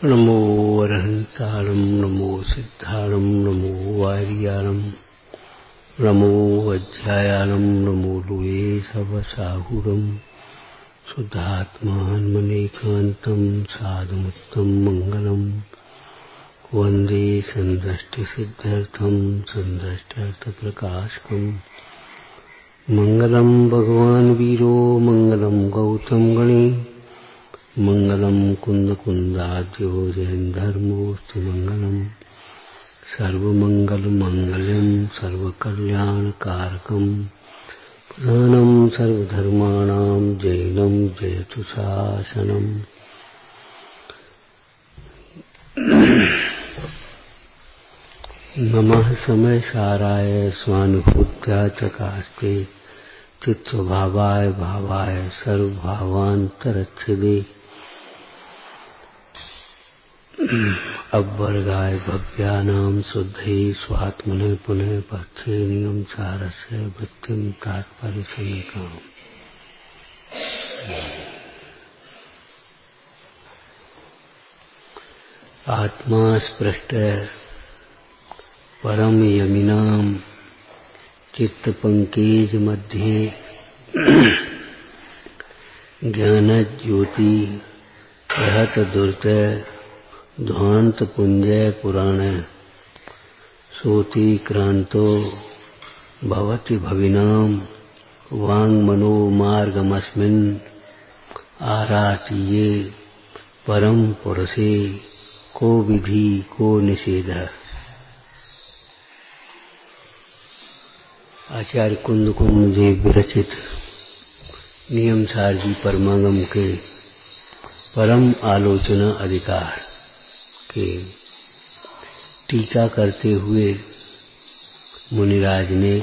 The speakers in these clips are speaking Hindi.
नमो अरहंतारं नमो सिद्धारं नमो वारियारं नमो अध्यायारं नमो लुए सवसाहुरं शुद्धात्मान्मनेकान्तं साधुमुत्तं मंगलम वंदे संदृष्टिसिद्ध्यर्थं संदृष्ट्यर्थप्रकाशकं मंगलम भगवान् वीरो मंगलम गौतम गणे मंगलम कुंदकुंदाद्यो जैनधर्मोऽस्तु मंगलम सर्वमंगलमंगल्यं सर्वकल्याणकारकं प्रधानं सर्वधर्माणां जैनं जयतु शासनम्। नमः समय साराय स्वानुभूत्या चकास्ते चित्स्वभावाय भावाय सर्वभावान्तरच्छिदे अवर्गाय भव्यानां शुद्धये स्वात्मने पुनः पक्षे नियम सारस्य वृत्तिं तात्पर्यसंहिताम्। आत्मा स्पृष्ट परम यमिनां चित्तपंकेज मध्ये ज्ञानज्योति रहत दुर्तय ध्वांत पुंजय पुराण सोति क्रांतो भवति भविनां वांग मनो मार्गमस्मिन् आरातीये परम पुरुषे को विधि को निषेध। आचार्य कुंद जी विरचित नियमसार जी परमागम के परम आलोचना अधिकार के टीका करते हुए मुनिराज ने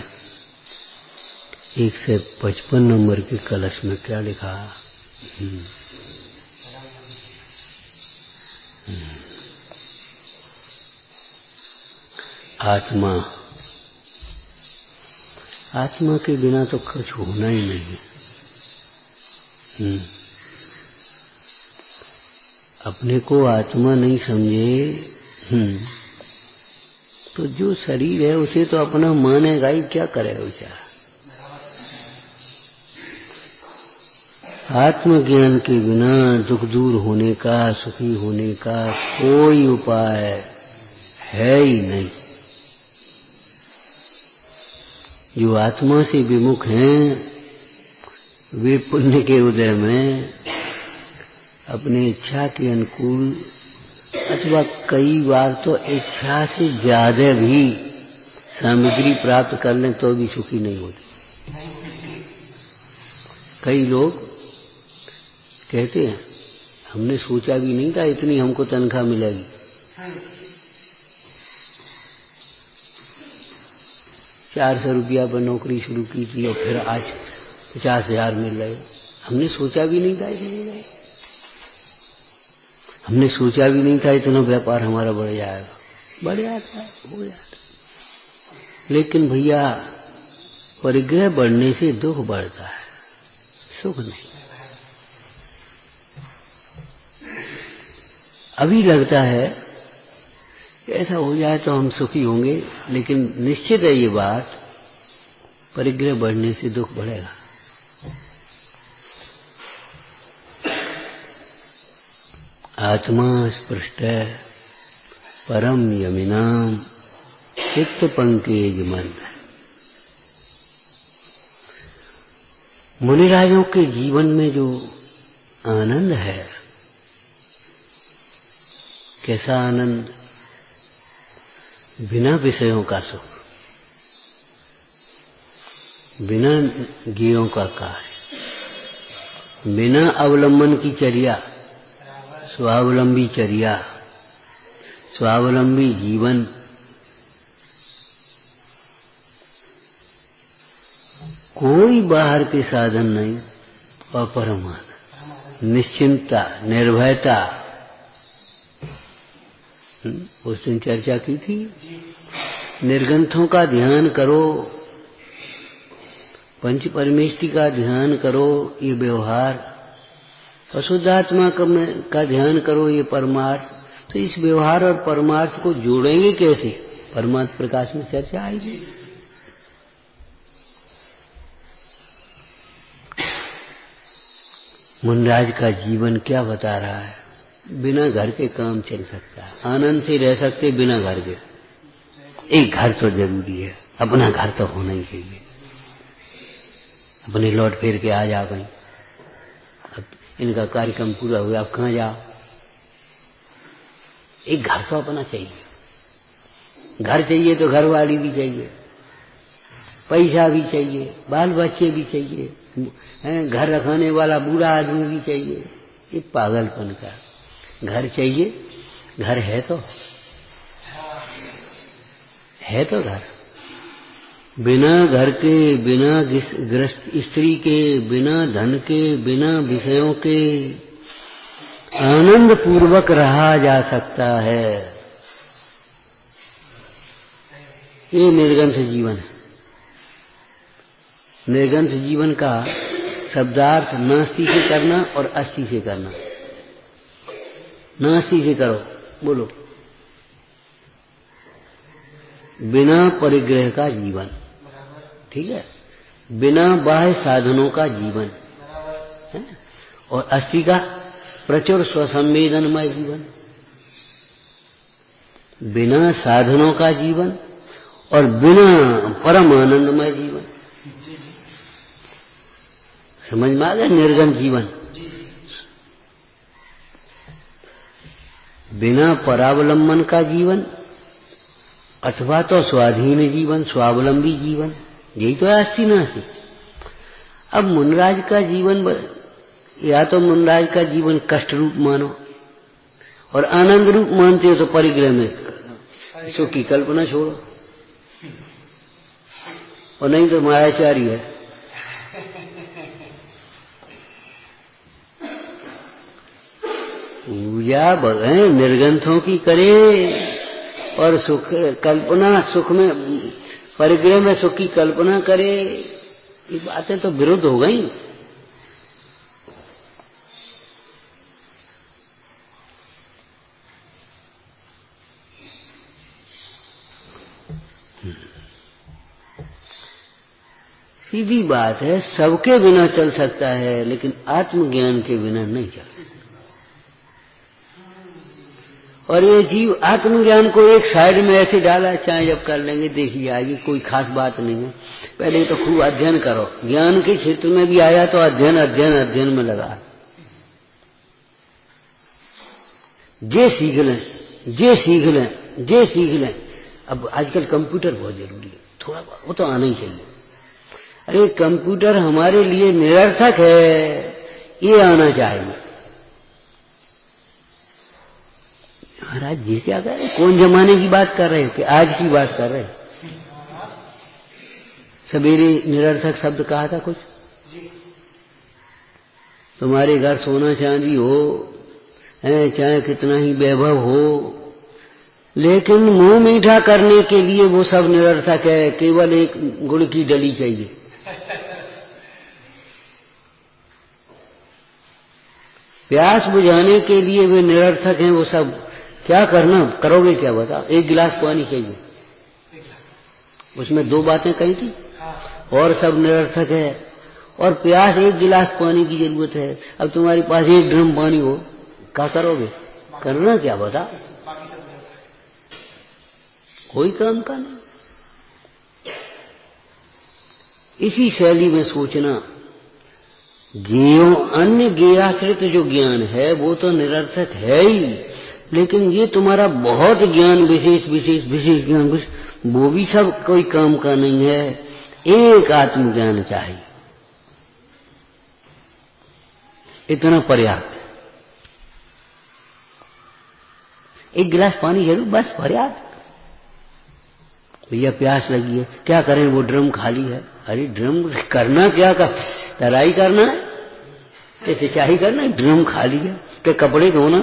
155 नंबर के कलश में क्या लिखा? आत्मा आत्मा के बिना तो कुछ होना ही नहीं। अपने को आत्मा नहीं समझे तो जो शरीर है उसे तो अपना मानेगा ही, क्या करेगा बेचारा। आत्मज्ञान के बिना दुख दूर होने का, सुखी होने का कोई उपाय है ही नहीं। जो आत्मा से विमुख हैं वे पुण्य के उदय में अपनी इच्छा के अनुकूल अथवा कई बार तो इच्छा से ज्यादा भी सामग्री प्राप्त कर लें तो भी सुखी नहीं होते। कई लोग कहते हैं हमने सोचा भी नहीं था इतनी हमको तनख्वाह मिलेगी। 400 रुपया पर नौकरी शुरू की थी और फिर आज 50,000 मिल रहे। हमने सोचा भी नहीं था इतने, हमने सोचा भी नहीं था इतना व्यापार हमारा बढ़ जाएगा। बढ़ जाता है, हो जाता है। लेकिन भैया परिग्रह बढ़ने से दुख बढ़ता है, सुख नहीं। अभी लगता है ऐसा हो जाए तो हम सुखी होंगे, लेकिन निश्चित है ये बात, परिग्रह बढ़ने से दुख बढ़ेगा। आत्मा स्पृष्ट परम यमिनां चित्त पंकेज मंद। मुनिराजों के जीवन में जो आनंद है, कैसा आनंद? बिना विषयों का सुख, बिना ज्ञेयों का कार्य, बिना अवलंबन की चर्या, स्वावलंबी चर्या, स्वावलंबी जीवन। कोई बाहर के साधन नहीं और परम आनंद, निश्चिंतता, निर्भयता। उस दिन चर्चा की थी, निर्ग्रंथों का ध्यान करो, पंच परमेष्टि का ध्यान करो, ये व्यवहार, शुद्धात्मा का ध्यान करो, ये परमार्थ, तो इस व्यवहार और परमार्थ को जोड़ेंगे कैसे? परमार्थ प्रकाश में चर्चा आएगी। मुनराज का जीवन क्या बता रहा है? बिना घर के काम चल सकता है, आनंद से रह सकते बिना घर के। एक घर तो जरूरी है, अपना घर तो होना ही चाहिए। अपने लौट फेर के आ जा गई, अब इनका कार्यक्रम पूरा हुआ, अब कहाँ जाओ? एक घर तो अपना चाहिए। घर चाहिए तो घर वाली भी चाहिए, पैसा भी चाहिए, बाल बच्चे भी चाहिए, घर रखने वाला बूढ़ा आदमी भी चाहिए। ये पागलपन का। घर चाहिए, घर है तो घर। बिना घर के, बिना गृहस्थ स्त्री के, बिना धन के, बिना विषयों के आनंद पूर्वक रहा जा सकता है। ये निर्गंथ जीवन है। निर्गंथ जीवन का शब्दार्थ नास्ति से करना और अस्थि से करना। नास्ति से करो, बोलो बिना परिग्रह का जीवन, ठीक है, बिना बाह्य साधनों का जीवन है? और अस्थि का प्रचुर स्वसंवेदनमय जीवन, बिना साधनों का जीवन और बिना परम आनंदमय जीवन। समझ में आ गया? निर्गम जीवन बिना परावलंबन का जीवन अथवा तो स्वाधीन जीवन, स्वावलंबी जीवन, यही तो है अस्थि नास्ति। अब मुनराज का जीवन, या तो मुनराज का जीवन कष्ट रूप मानो और आनंद रूप मानते हो तो परिग्रह में सुख की कल्पना छोड़ो, और नहीं तो मायाचारी है। पूजा भगवान निर्गंथों की करे और सुख कल्पना, सुख में परिग्रह में सुख की कल्पना करे, ये बातें तो विरुद्ध हो गई। सीधी बात है, सबके बिना चल सकता है लेकिन आत्मज्ञान के बिना नहीं चल सकता। और ये जीव आत्मज्ञान को एक साइड में ऐसे डाला, चाहे जब कर लेंगे देखिए आगे, कोई खास बात नहीं है। पहले तो खूब अध्ययन करो, ज्ञान के क्षेत्र में भी आया तो अध्ययन अध्ययन अध्ययन में लगा, जे सीख लें, जे सीख लें, जे सीख लें। अब आजकल कंप्यूटर बहुत जरूरी है, थोड़ा वो तो आना ही चाहिए। अरे कंप्यूटर हमारे लिए निरर्थक है, ये आना चाहिए। महाराज जी क्या कर रहे? कौन जमाने की बात कर रहे हो कि आज की बात कर रहे? सवेरे निरर्थक शब्द कहा था कुछ। तुम्हारे घर सोना चांदी हो, चाहे कितना ही वैभव हो, लेकिन मुंह मीठा करने के लिए वो सब निरर्थक है। केवल एक गुड़ की डली चाहिए। प्यास बुझाने के लिए वे निरर्थक हैं वो सब। क्या करना, करोगे क्या बताओ? एक गिलास पानी चाहिए, उसमें दो बातें कही थी, और सब निरर्थक है। और प्यास एक गिलास पानी की जरूरत है। अब तुम्हारे पास एक ड्रम पानी हो, क्या करोगे? करना क्या बताओ? कोई काम का नहीं। इसी शैली में सोचना, अन्य ज्ञेयाश्रित जो ज्ञान है वो तो निरर्थक है ही, लेकिन ये तुम्हारा बहुत ज्ञान, विशेष विशेष विशेष ज्ञान, वो भी सब कोई काम का नहीं है। एक आत्मज्ञान चाहिए, इतना पर्याप्त। एक गिलास पानी जरूर, बस पर्याप्त। भैया प्यास लगी है, क्या करें? वो ड्रम खाली है। अरे ड्रम करना क्या, का तराई करना है, कैसे सिंचाई करना है? ड्रम खाली है, क्या कपड़े धोना?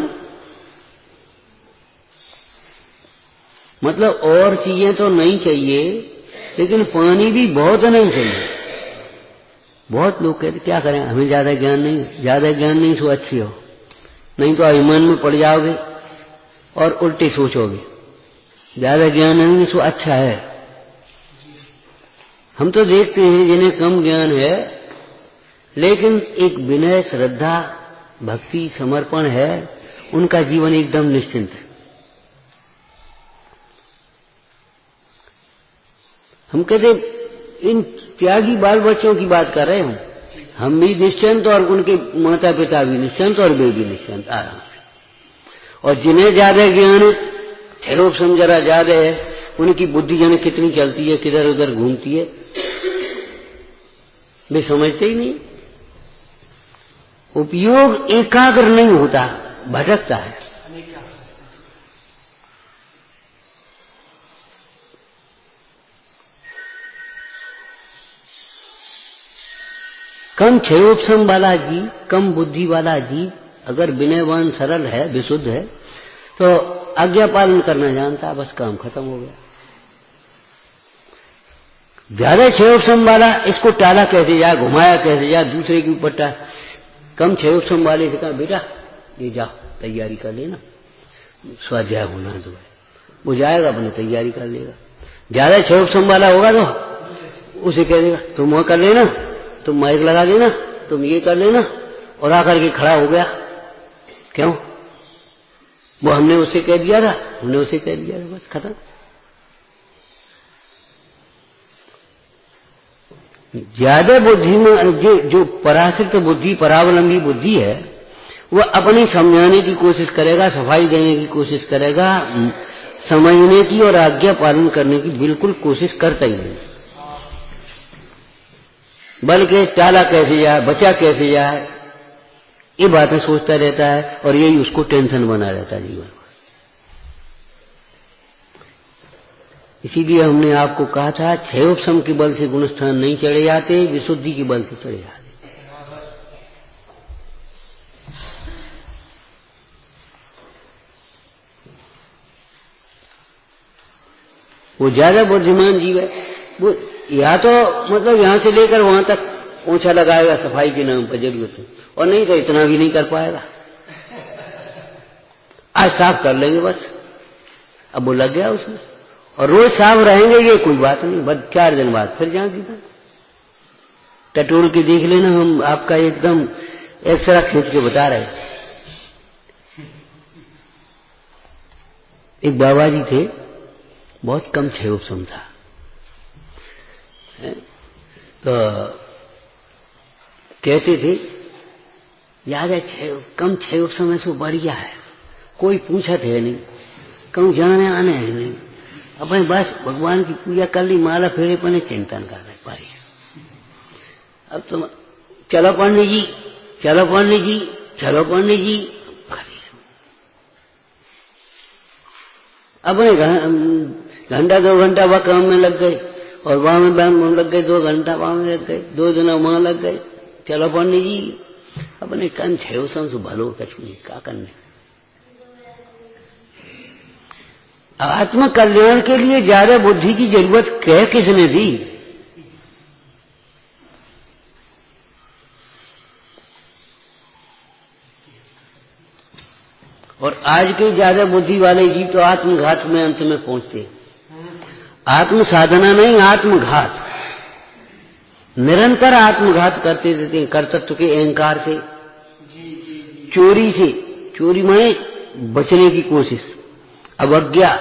मतलब और चीजें तो नहीं चाहिए, लेकिन पानी भी बहुत नहीं चाहिए। बहुत लोग कहते क्या करें, हमें ज्यादा ज्ञान नहीं, ज्यादा ज्ञान नहीं सो अच्छी हो, नहीं तो अभिमान में पड़ जाओगे। और उल्टी सोचोगे। ज्यादा ज्ञान है सो अच्छा है। हम तो देखते हैं जिन्हें कम ज्ञान है लेकिन एक विनय, श्रद्धा, भक्ति, समर्पण है, उनका जीवन एकदम निश्चिंत है। हम कहते इन त्यागी बाल बच्चों की बात कर रहे हैं, हम भी निश्चिंत और उनके माता पिता भी निश्चिंत और वे भी निश्चिंत आराम से। और जिन्हें ज्यादा ज्ञान क्षरोपशम जरा ज्यादा है, उनकी बुद्धि जाने कितनी चलती है, किधर उधर घूमती है, वे समझते ही नहीं। उपयोग एकाग्र नहीं होता, भटकता है। कम क्षयोपशम वाला जीव, कम बुद्धि वाला जीव अगर विनयवान, सरल है, विशुद्ध है, तो आज्ञा पालन करना जानता, बस काम खत्म हो गया। ज्यादा क्षयोपशम वाला इसको टाला कैसे जाए, घुमाया कैसे जाए, दूसरे के ऊपर कम क्षयोपशम वाले से कहा बेटा ये जाओ तैयारी कर लेना, स्वाध्याय होना तो है, वो जाएगा अपनी तैयारी कर लेगा। ज्यादा क्षयोपशम वाला होगा तो उसे कह देगा तुम वो कर लेना, तुम माइक लगा देना, तुम ये कर लेना, और आकर के खड़ा हो गया। क्यों? वो हमने उसे कह दिया था, हमने उसे कह दिया था, बस खत्म। ज्यादा बुद्धि में जो पराश्रित बुद्धि, परावलंबी बुद्धि है, वह अपनी समझाने की कोशिश करेगा, सफाई देने की कोशिश करेगा, समझने की और आज्ञा पालन करने की बिल्कुल कोशिश करता ही नहीं, बल्कि टाला कैसे जाए, बचा कैसे जाए, ये बातें सोचता रहता है, और यही उसको टेंशन बना रहता है जीवन। इसीलिए हमने आपको कहा था क्षयोपशम के बल से गुणस्थान नहीं चढ़े जाते, विशुद्धि के बल से चढ़े जाते। वो ज्यादा बुद्धिमान जीव है, वो या तो मतलब यहां से लेकर वहां तक पोंछा लगाएगा सफाई के नाम पर जरूरत है, और नहीं तो इतना भी नहीं कर पाएगा। आज साफ कर लेंगे बस, अब वो लग गया उसमें, और रोज साफ रहेंगे ये कोई बात नहीं, बस 4 दिन बाद फिर जहां की टटोल के देख लेना, हम आपका एकदम एक्सरा खींच के बता रहे। एक बाबा जी थे, बहुत कम क्षयोपशम था, तो कहते थे याद है कम क्षयोपशम से बढ़िया है, कोई पूछत है नहीं, कहूं जाने आने है नहीं, अपने बस भगवान की पूजा कर ली, माला फेरे पने चिंतन कर रहे पाई। अब तो चलो पंडित जी, चलो पंडित जी, चलो पंडित जी, अपने घंटा 2 घंटा वह काम में लग गए, और वहां में लग गए 2 घंटा, वहां में लग गए 2 दिन, वहां लग गए। चलो पंडित जी, अपने कन क्षयोपशम से भलो कछु नहीं, क्या करने। आत्म कल्याण के लिए ज्यादा बुद्धि की जरूरत कह किसने दी? और आज के ज्यादा बुद्धि वाले जीव तो आत्मघात में अंत में पहुंचते। आत्म साधना नहीं, आत्मघात, निरंतर आत्मघात करते रहते हैं, कर्तृत्व के अहंकार से, चोरी से, चोरी माने बचने की कोशिश, अवज्ञा,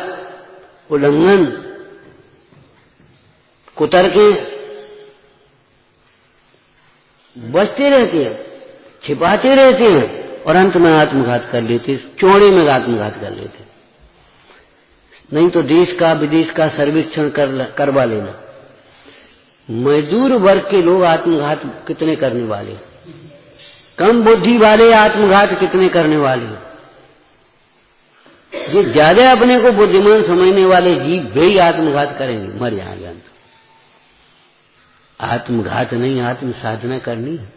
उल्लंघन, कुतर्के, बचते रहते हैं, छिपाते रहते हैं, और अंत में आत्मघात कर लेते, चौड़े में आत्मघात कर लेते। नहीं तो देश का विदेश का सर्वेक्षण करवा लेना, मजदूर वर्ग के लोग आत्मघात कितने करने वाले, कम बुद्धि वाले आत्मघात कितने करने वाले। जो ज्यादा अपने को बुद्धिमान समझने वाले जीव वे ही आत्मघात करेंगे, मर जाएंगे। आत्मघात नहीं, आत्म साधना करनी है।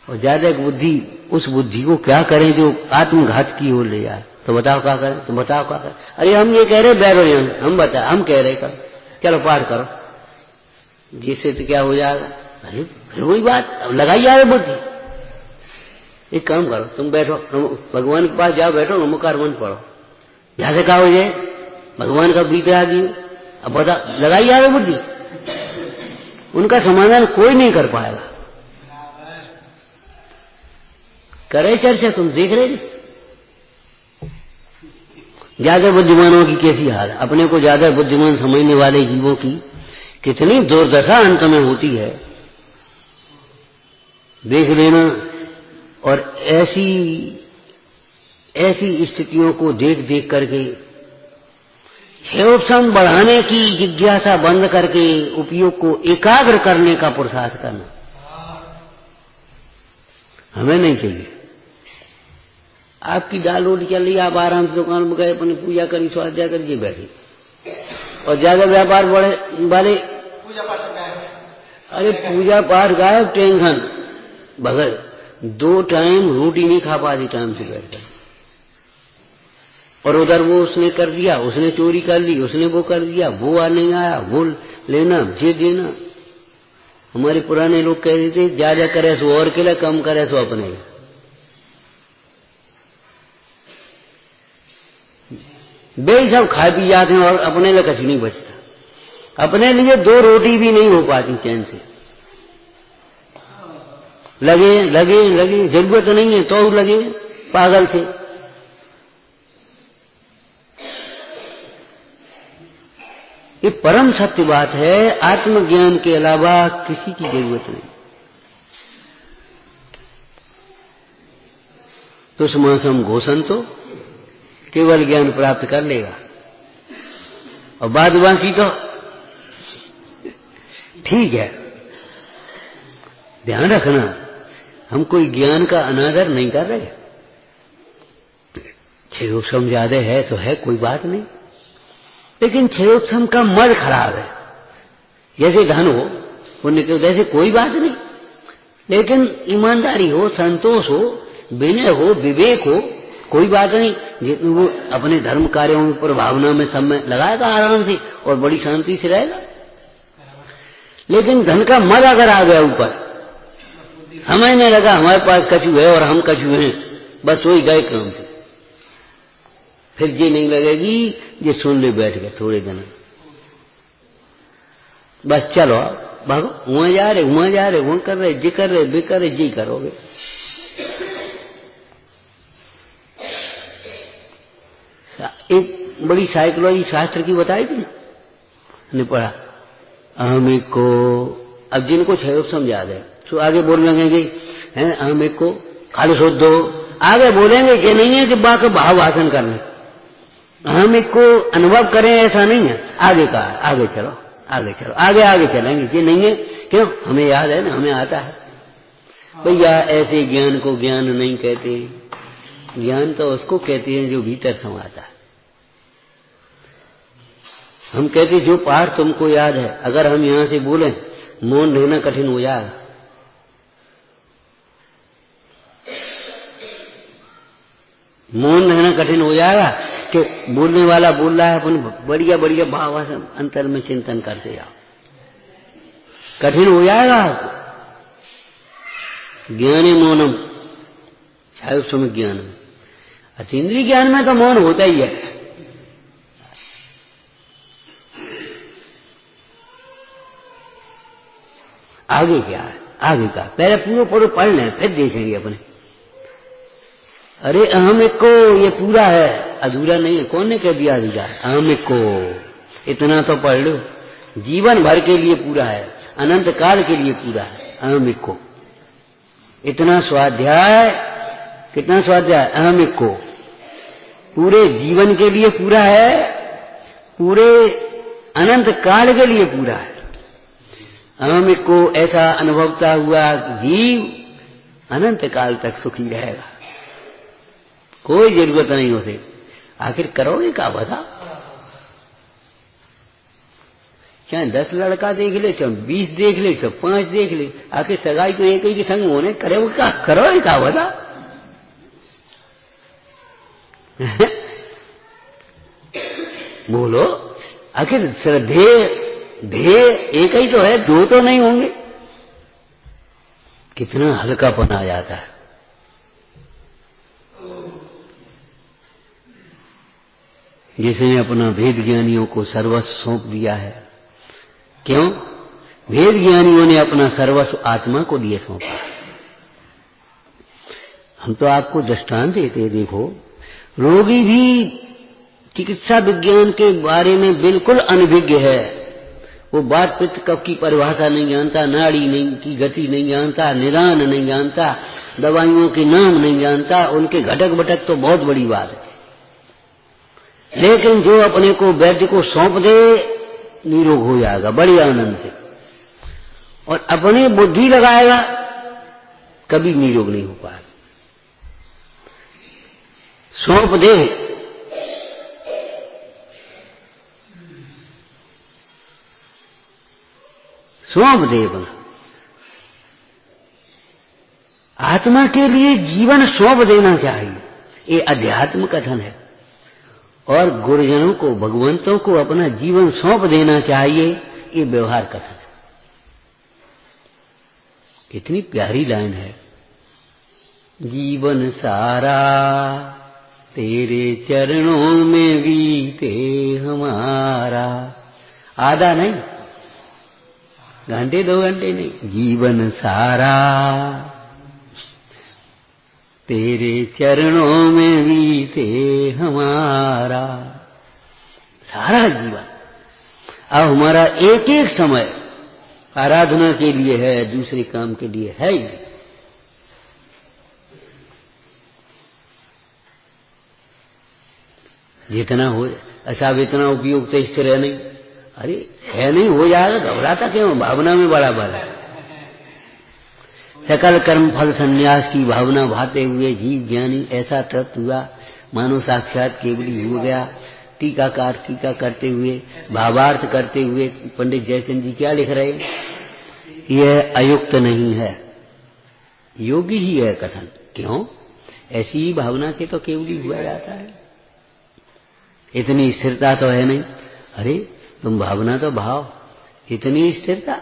और ज्यादा बुद्धि, उस बुद्धि को क्या करें जो आत्मघात की ओर ले जाए। तो बताओ क्या करें, तो बताओ क्या करें। अरे हम ये कह रहे बैठो यहाँ, हम बता, हम कह रहे करो, चलो पाठ करो, जिससे तो क्या हो जाएगा। अरे फिर वही बात, अब लगाई जा रही बुद्धि। एक काम करो, तुम बैठो, भगवान के पास जाओ, बैठो, नमोकार मंत्र पढ़ो, यहां से कहा हो जाए भगवान का प्रीत आदि, अब बता लगाई आगे बुद्धि, उनका समाधान कोई नहीं कर पाएगा। करे चर्चा, तुम देख रहे ज्यादा बुद्धिमानों की कैसी हाल है, अपने को ज्यादा बुद्धिमान समझने वाले जीवों की कितनी दुर्दशा अंत में होती है, देख लेना। और ऐसी ऐसी स्थितियों को देख देख करके क्षयोपशम बढ़ाने की जिज्ञासा बंद करके उपयोग को एकाग्र करने का पुरुषार्थ करना हमें नहीं चाहिए। आपकी दाल रोटी चल रही, आप आराम से दुकान में गए, अपनी पूजा करी, स्वाध्याय करिए, बैठे, और ज्यादा व्यापार बढ़े वाले अरे पूजा पाठ गायब, टेंशन बगल, 2 टाइम रोटी नहीं खा पाती टाइम से बैठकर, और उधर वो उसने कर दिया, उसने चोरी कर ली, उसने वो कर दिया, वो आ नहीं आया, वो लेना ये देना। हमारे पुराने लोग कहते थे ज्यादा करे सो और के लिए, कम करे सो अपने लिए। वे सब खा पी जाते हैं और अपने लिए कुछ नहीं बचता। अपने लिए 2 रोटी भी नहीं हो पाती चैन से, लगे लगे लगे, जरूरत नहीं है तो लगे पागल थे। ये परम सत्य बात है, आत्मज्ञान के अलावा किसी की जरूरत नहीं। तो समासम घोषण तो केवल ज्ञान प्राप्त कर लेगा, और बाद बाकी तो ठीक है। ध्यान रखना, हम कोई ज्ञान का अनादर नहीं कर रहे। क्षयोपशम ज्यादा है तो है, कोई बात नहीं, लेकिन क्षयोपशम का मद खराब है। जैसे धन हो, पुण्य के जैसे कोई बात नहीं, लेकिन ईमानदारी हो, संतोष हो, विनय हो, विवेक हो, कोई बात नहीं। वो अपने धर्म कार्यों पर भावना में सब में लगाएगा आराम से और बड़ी शांति से रहेगा। लेकिन धन का मद अगर आ गया ऊपर, हमें नहीं लगा हमारे पास कछु है और हम कछु हैं, बस वही गए काम से, फिर ये नहीं लगेगी ये सुन ले बैठ गए थोड़े दिन, बस चलो भागो, वहां जा रहे वहां जा रहे, वहां कर रहे, ये कर रहे, वे कर रहे, जी करोगे। एक बड़ी साइकोलॉजी शास्त्र की बताई थी, ने पढ़ा अहम एक को। अब जिनको क्षयोपशम याद है तो आगे बोल लगेंगे हैं अहम एक को खाली सोच दो, आगे बोलेंगे कि नहीं है कि बाकी भाव भाषण करने, अहम एक को अनुभव करें ऐसा नहीं है। आगे का आगे चलो, आगे चलो, आगे आगे चलेंगे, ये नहीं है क्यों, हमें याद है ना, हमें आता है। भैया ऐसे ज्ञान को ज्ञान नहीं कहते, ज्ञान तो उसको कहते हैं जो भीतर समाता है। हम कहते जो पाठ तुमको याद है, अगर हम यहां से बोले मौन रहना कठिन हो जाएगा। मौन रहना कठिन हो जाएगा कि बोलने वाला बोल रहा है, अपन बढ़िया बढ़िया भाव अंतर में चिंतन करते जाओ, कठिन हो जाएगा आपको। ज्ञाने मौनम क्षयोपशम ज्ञानम, अतीन्द्रिय ज्ञान में तो मौन होता ही है। आगे क्या है, आगे का पहले पूरा पूरा पढ़ लें, फिर देखेंगे अपने। अरे अहम एक को ये पूरा है, अधूरा नहीं है। कौन ने कह दिया अधूरा है? अहम एक को इतना तो पढ़ लो, जीवन भर के लिए पूरा है, अनंत काल के लिए पूरा है। अहम एक को इतना स्वाध्याय, कितना स्वाध्याय? अहम एक को पूरे जीवन के लिए पूरा है, पूरे अनंत काल के लिए पूरा है। अहम एक को ऐसा अनुभवता हुआ जीव अनंत काल तक सुखी रहेगा, कोई जरूरत नहीं उसे। आखिर करोगे क्या बता? चाहे 10 लड़का देख ले, चाहे 20 देख ले, चाहे 5 देख ले, आखिर सगाई तो एक ही के संग होने, करोगे क्या? करोगे क्या बता? बोलो, आखिर श्रद्धेय ध्येय एक ही तो है, 2 तो नहीं होंगे। कितना हल्कापन आ जाता है। जिसने अपना वेद ज्ञानियों को सर्वस्व सौंप दिया है। क्यों? वेद ज्ञानियों ने अपना सर्वस्व आत्मा को दिए सौंपा। हम तो आपको दृष्टांत देते, देखो रोगी भी चिकित्सा विज्ञान के बारे में बिल्कुल अनभिज्ञ है। वो वात पित्त कफ की परिभाषा नहीं जानता, नाड़ी नहीं की गति नहीं जानता, निदान नहीं जानता, दवाइयों के नाम नहीं जानता, उनके घटक बटक तो बहुत बड़ी बात है। लेकिन जो अपने को वैद्य को सौंप दे निरोग हो जाएगा बड़ी आनंद से, और अपनी बुद्धि लगाएगा कभी निरोग नहीं हो पाएगा। सौंप दे, सौंप दे अपना आत्मा के लिए जीवन सौंप देना चाहिए। ये अध्यात्म कथन है। और गुरुजनों को, भगवंतों को अपना जीवन सौंप देना चाहिए, ये व्यवहार कथन है। कितनी प्यारी लाइन है। जीवन सारा तेरे चरणों में बीते हमारा। आधा नहीं, घंटे 2 घंटे नहीं, जीवन सारा तेरे चरणों में बीते हमारा। सारा जीवन अब हमारा एक एक समय आराधना के लिए है, दूसरे काम के लिए है ही। जितना हो अच्छा, इतना उपयोग तो स्थिर है नहीं। अरे है नहीं, हो जाएगा, घबराता क्यों? भावना में बड़ा बल है। सकल कर्म फल संन्यास की भावना भाते हुए जीव ज्ञानी ऐसा तृप्त हुआ मानो साक्षात केवली हो गया। टीकाकार टीका करते हुए, भावार्थ करते हुए पंडित जयचंद जी क्या लिख रहे? यह अयुक्त नहीं है, योगी ही है कथन। क्यों? ऐसी ही भावना से तो केवली हुआ जाता है। इतनी स्थिरता तो है नहीं। अरे तुम भावना तो भाव, इतनी स्थिरता,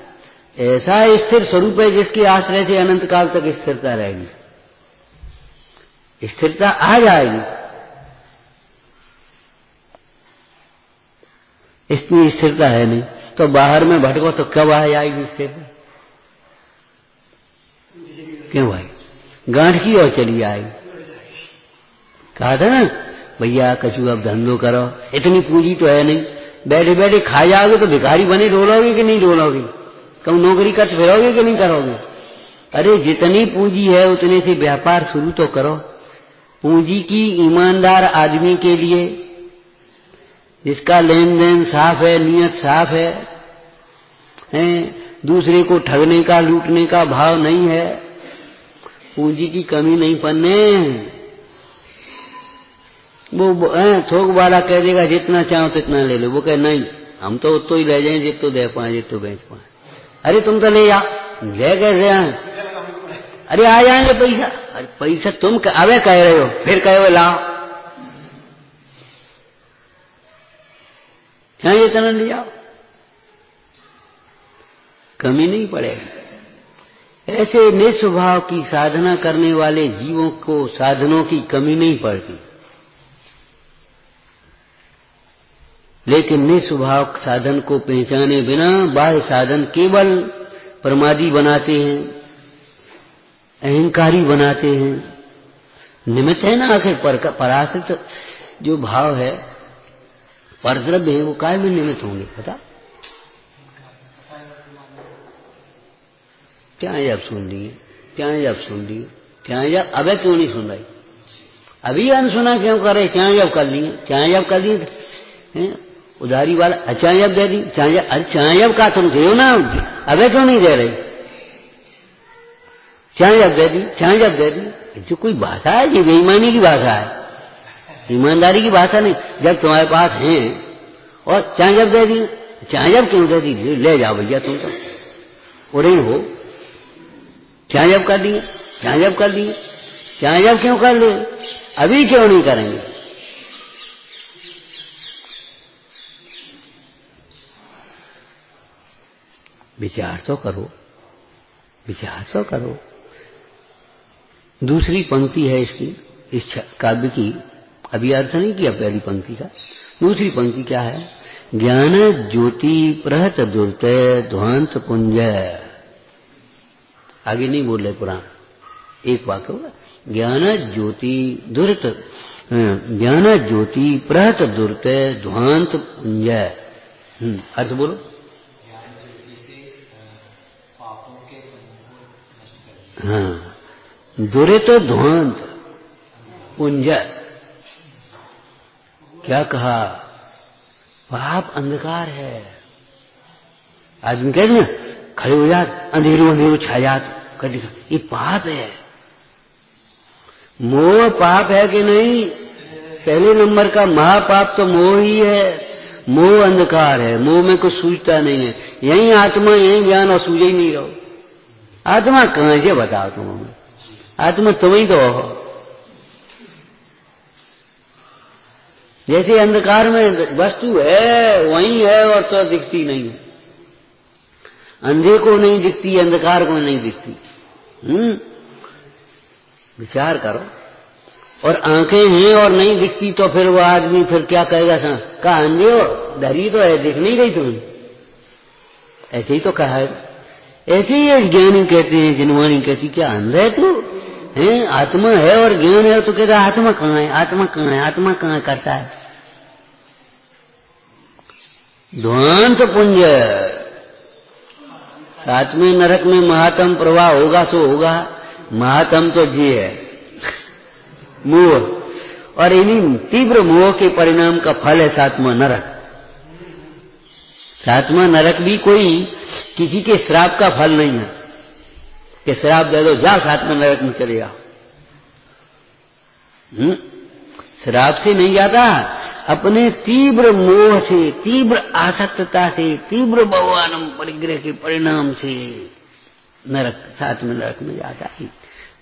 ऐसा स्थिर स्वरूप है जिसके आश्रय से अनंत काल तक स्थिरता रहेगी। स्थिरता आ जाएगी। इतनी स्थिरता है नहीं तो बाहर में भटको तो कब आ जाएगी स्थिरता? क्यों भाई? गांठ की ओर चली आएगी। कहा था ना भैया कछु अब धंधो करो, इतनी पूंजी तो है नहीं, बैठे बैठे खा जाओगे तो भिखारी बने डोलोगे कि नहीं डोलोगे? कब नौकरी कर फिरोगे कि नहीं करोगे? अरे जितनी पूंजी है उतने से व्यापार शुरू तो करो। पूंजी की ईमानदार आदमी के लिए, जिसका लेन देन साफ है, नियत साफ है, दूसरे को ठगने का लूटने का भाव नहीं है, पूंजी की कमी नहीं पड़ने। वो थोक वाला कह देगा जितना चाहो तितना ले लो, वो कहे नहीं हम तो उतो ही ले जाए जितो दे पाए जितो बेच पाए। अरे तुम तो ले जाओ, ले कैसे आए? अरे आ जाएंगे पैसा। अरे पैसा तुम अबे कह रहे हो, फिर कहे लाओ, चाहे जितना ले जाओ, कमी नहीं पड़ेगी। ऐसे निस्वभाव की साधना करने वाले जीवों को साधनों की कमी नहीं पड़ती। लेकिन निस्वभाव साधन को पहचाने बिना बाह्य साधन केवल प्रमादी बनाते हैं, अहंकारी बनाते हैं। निमित्त है ना आखिर पराश्रित जो भाव है, परद्रव्य है, वो काय में निमित्त होंगे पता? क्या जब सुन लिए, क्या जब सुन लिए, क्या जब अबे क्यों नहीं सुन रही? अभी अनसुना क्यों करे? क्या जब कर लिए, क्या जब कर लिए उधारी वाला, अच्छा जब दे दी, चाहे जब का तुम दे ना, अबे क्यों नहीं दे रही? चाहे जब दे दी, चाहे जब दे दी। जो कोई भाषा है ये बेईमानी की भाषा है, ईमानदारी की भाषा नहीं। जब तुम्हारे पास है और चाहे जब दे दी, चाहे जब क्यों दे दी? ले जाओ भैया तुम तो उड़ेन हो। चाहे जब कर दिए, चाहे जब कर दिए, चाहे जब क्यों कर लिए, अभी क्यों नहीं करेंगे? विचार तो करो, विचार तो करो। दूसरी पंक्ति है इसकी, इस काव्य की, अभी अर्थ नहीं किया पहली पंक्ति का। दूसरी पंक्ति क्या है? ज्ञान ज्योति प्रहत दुर्तय ध्वांत पुंज। आगे नहीं बोल रहे पुराण, एक वाक्य होगा, ज्ञान ज्योति दुर्त, ज्ञान ज्योति प्रहत दुर्तय ध्वांत पुंज। अर्थ बोलो। ज्ञान ज्योति से पापों के समूह को नष्ट कर, हाँ, दुरित ध्वांत पुंज। क्या कहा? पाप अंधकार है। आदमी कहते ना, खड़े हो जात, अंधेरो अंधेरो छा जात, कहते ये पाप है। मोह पाप है कि नहीं? पहले नंबर का महापाप तो मोह ही है। मोह अंधकार है, मोह में कुछ सूझता नहीं है। यही आत्मा, यही ज्ञान, और सूझे ही नहीं रहो। आत्मा कहां से बताओ तुम? आत्मा तुम ही तो हो। जैसे अंधकार में वस्तु है वही है और तो दिखती नहीं है। अंधे को नहीं दिखती, अंधकार को नहीं दिखती। विचार करो। और आंखें हैं और नहीं दिखती तो फिर वो आदमी फिर क्या कहेगा? कहा अंधे हो, धरी तो है, दिख नहीं रही तुम्हें। ऐसे ही तो कहा है। ऐसे ही ज्ञानी कहते हैं, जिनवानी कहती, क्या अंधे तू है? आत्मा है और ज्ञान है तो कहता आत्मा कहाँ है? आत्मा कहाँ है? आत्मा कहाँ करता है? ध्वांत पुंज। सातवें नरक में महातम प्रवाह होगा तो होगा। महातम तो जी है, मोह। और इन्हीं तीव्र मोह के परिणाम का फल है सातवां नरक। सातवां नरक भी कोई किसी के श्राप का फल नहीं है कि श्राप दे दो जाओ सातवें नरक में चले जाओ। श्राप से नहीं जाता, अपने तीव्र मोह से, तीव्र आसक्तता से, तीव्र भगवानम परिग्रह के परिणाम से नरक, सातवें नरक में जाता है।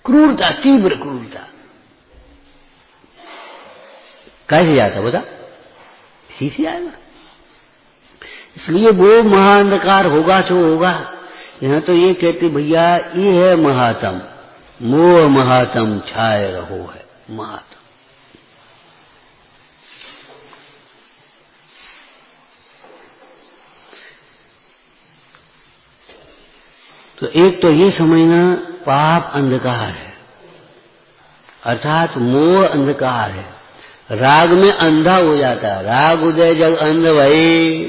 क्रूरता, तीव्र क्रूरता। कैसे जाता बता? इसी से आएगा। इसलिए वो महाअंधकार होगा तो होगा। यहां तो ये कहते भैया ये है महातम, मोह महातम छाए रहो है महातम। तो एक तो ये समझना पाप अंधकार है, अर्थात मोह अंधकार है। राग में अंधा हो जाता है। राग उदय जग अंध भई।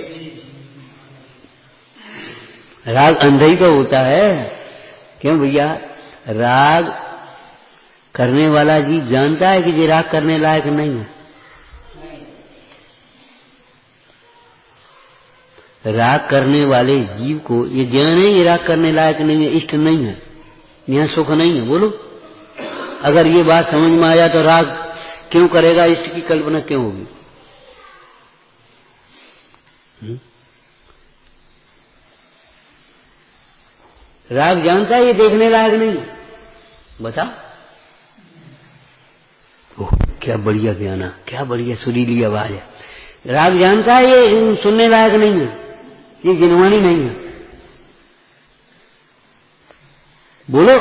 राग अंधा ही तो होता है। क्यों भैया? राग करने वाला जीव जानता है कि ये राग करने लायक नहीं है। राग करने वाले जीव को ये ज्ञान है ये राग करने लायक नहीं है, इष्ट नहीं है, यहां सुख नहीं है। बोलो, अगर ये बात समझ में आया तो राग क्यों करेगा? इष्ट की कल्पना क्यों होगी? राग जानता है ये देखने लायक नहीं है। बताओ। ओह क्या बढ़िया ज्ञान, क्या बढ़िया सुरीली आवाज है। राग जानता है ये सुनने लायक नहीं है, ये जिनवानी नहीं है। बोलो,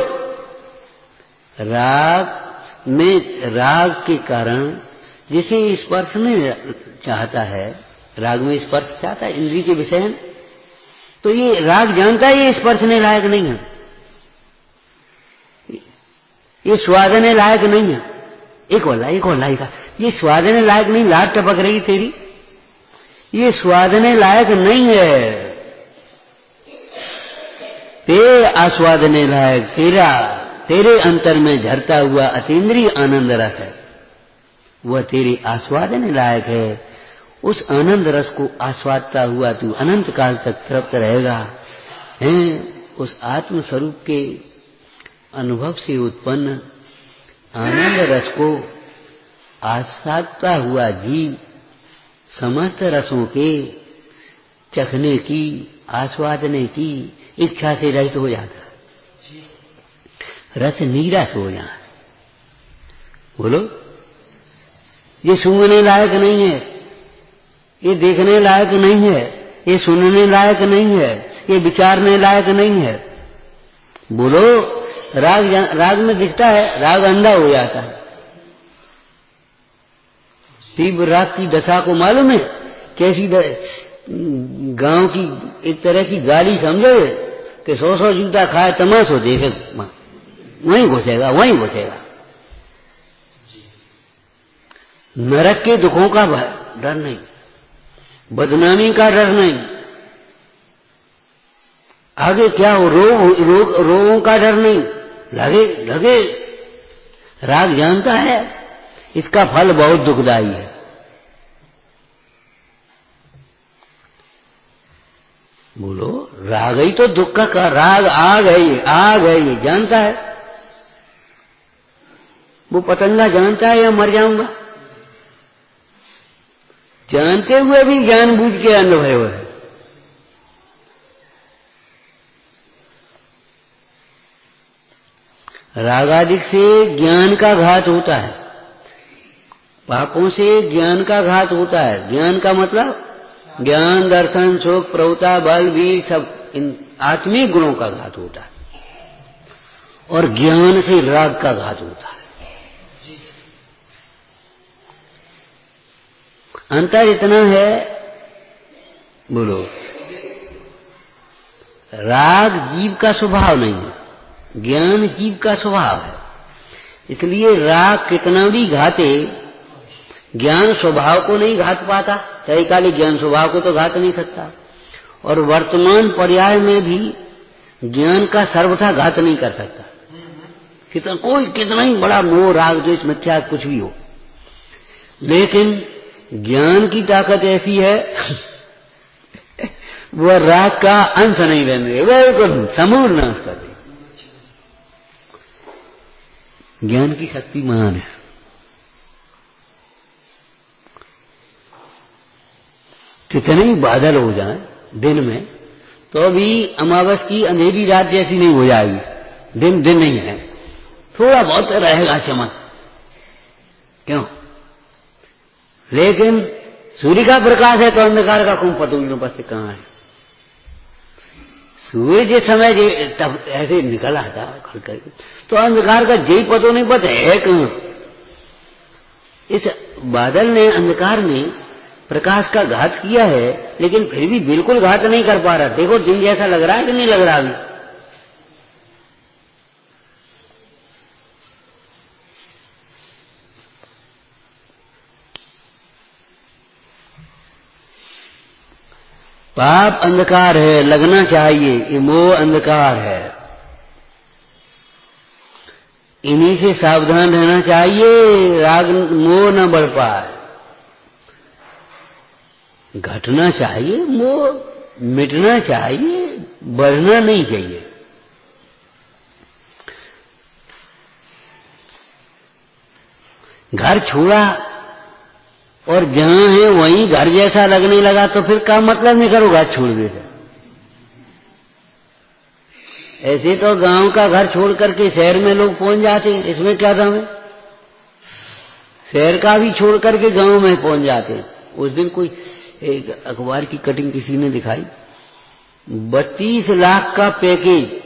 राग में, राग के कारण जैसे स्पर्श में चाहता है, राग में स्पर्श चाहता है इंद्रिय के विषय में, तो ये राग जानता है ये स्पर्शने लायक नहीं है, ये स्वादने लायक नहीं है। एक और लाई का, ये स्वादने लायक नहीं, लाट टपक रही तेरी, ये स्वादने लायक नहीं है, ते आस्वादने लायक तेरा, तेरे अंतर में झरता हुआ अतीन्द्रिय आनंद रस है, वह तेरे आस्वादने लायक है। उस आनंद रस को आस्वादता हुआ तू अनंत काल तक तृप्त रहेगा। हैं उस आत्म स्वरूप के अनुभव से उत्पन्न आनंद रस को आस्वादता हुआ जीव समस्त रसों के चखने की, आस्वादने की इच्छा से रहित हो जाता, रस नीरस हो जाए। बोलो, ये सूंघने लायक नहीं है, ये देखने लायक नहीं है, ये सुनने लायक नहीं है, ये विचारने लायक नहीं है। बोलो, राग में दिखता है, राग अंधा हो जाता है। तीव्र राग की दशा को मालूम है कैसी? गांव की एक तरह की गाली समझो कि 100 जूता खाए तमाशो देखे, वहीं घुसेगा, वहीं घुसेगा। नरक के दुखों का डर नहीं, बदनामी का डर नहीं, आगे क्या हो, रोगों का डर नहीं। लगे राग जानता है इसका फल बहुत दुखदाई है। बोलो, राग ही तो दुख का राग, आग है ये जानता है। वो पतंगा जानता है या मर जाऊंगा, जानते हुए भी जानबूझ के अनुभव हुए है। रागादिक से ज्ञान का घात होता है, पापों से ज्ञान का घात होता है। ज्ञान का मतलब ज्ञान, दर्शन, सुख, प्रवृत्ता, बल, वीर, सब इन आत्मिक गुणों का घात होता है, और ज्ञान से राग का घात होता है। अंतर इतना है, बोलो, राग जीव का स्वभाव नहीं है, ज्ञान जीव का स्वभाव है। इसलिए राग कितना भी घाते, ज्ञान स्वभाव को नहीं घात पाता। त्रैकालिक ज्ञान स्वभाव को तो घात नहीं सकता, और वर्तमान पर्याय में भी ज्ञान का सर्वथा घात नहीं कर सकता। कितना ही बड़ा मोह, राग, द्वेष, मिथ्या कुछ भी हो, लेकिन ज्ञान की ताकत ऐसी है वह राग का अंश नहीं रहने, बिल्कुल समूल नाश कर दे। ज्ञान की शक्ति महान है। कितने ही बादल हो जाएं दिन में, तो भी अमावस की अंधेरी रात जैसी नहीं हो जाएगी। दिन नहीं है, थोड़ा बहुत रहेगा चमक, क्यों? लेकिन सूर्य का प्रकाश है तो अंधकार का कौन पतूल बस कहां है? सूर्य जिस समय तब ऐसे निकल आता खड़ करके, तो अंधकार का जय पतो नहीं पता है कहां। इस बादल ने, अंधकार ने प्रकाश का घात किया है, लेकिन फिर भी बिल्कुल घात नहीं कर पा रहा। देखो दिन जैसा लग रहा है कि नहीं लग रहा अभी? पाप अंधकार है, लगना चाहिए, ये मोह अंधकार है, इन्हीं से सावधान रहना चाहिए, राग मोह न बढ़ पाए। घटना चाहिए, मोह मिटना चाहिए, बढ़ना नहीं चाहिए। घर छोड़ा और जहां है वहीं घर जैसा लगने लगा, तो फिर क्या मतलब नहीं करो घर छोड़ देगा। ऐसे तो गांव का घर छोड़ करके शहर में लोग पहुंच जाते हैं, इसमें क्या दाम है? शहर का भी छोड़ करके गांव में पहुंच जाते हैं। उस दिन कोई एक अखबार की कटिंग किसी ने दिखाई, 32 लाख का पैकेज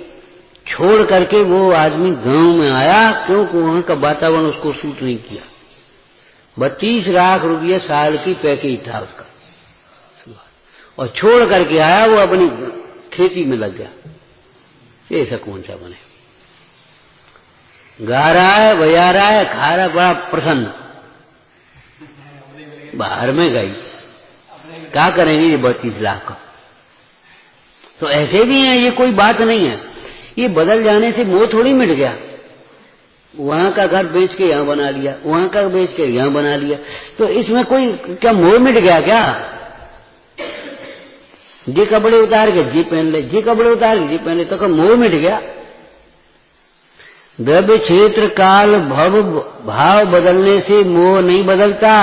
छोड़ करके वो आदमी गांव में आया, क्योंकि वहां का वातावरण उसको सूट नहीं किया। 32 लाख रुपये साल की पैकेज था उसका, और छोड़ करके आया, वो अपनी खेती में लग गया। ऐसा कौन सा बने? गा रहा है, बजा रहा है, खा रहा, बड़ा प्रसन्न, बाहर में गई, क्या करेंगे ये 32 लाख का? तो ऐसे भी हैं, ये कोई बात नहीं है। ये बदल जाने से मोह थोड़ी मिट गया। वहां का घर बेच के यहां बना लिया, वहां का बेच के यहां बना लिया, तो इसमें कोई क्या मोह मिट गया क्या? ये कपड़े उतार के जी पहन ले, ये कपड़े उतार के जी पहन ले, तो क्या मोह मिट गया? द्रव्य, क्षेत्र, काल, भव, भाव बदलने से मोह नहीं बदलता।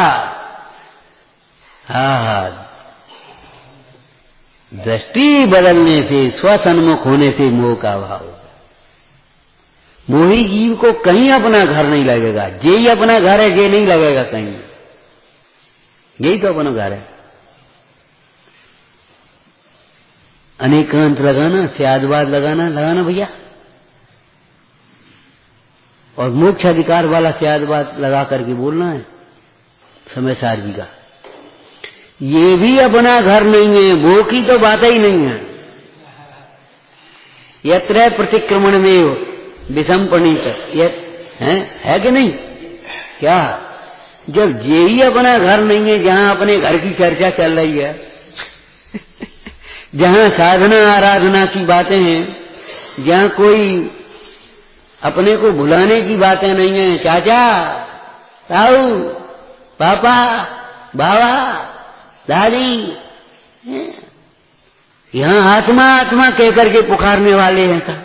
हाँ, दृष्टि बदलने से, स्वसन्मुख होने से मोह का भाव। मोही जीव को कहीं अपना घर नहीं लगेगा। ये ही अपना घर है, ये नहीं लगेगा कहीं। यही तो अपना घर है। अनेकांत लगाना, स्यादवाद लगाना भैया, और मोक्ष अधिकार वाला स्यादवाद लगा करके बोलना है। समय जी का। ये भी अपना घर नहीं है, वो की तो बात ही नहीं है। यत्र प्रतिक्रमण में विषम प्रणीत है कि नहीं? क्या जब ये ही अपना घर नहीं है, जहां अपने घर की चर्चा चल रही है, जहां साधना आराधना की बातें हैं, जहां कोई अपने को भुलाने की बातें नहीं है, चाचा ताऊ पापा बाबा दादी, यहां आत्मा आत्मा कहकर के पुकारने वाले हैं।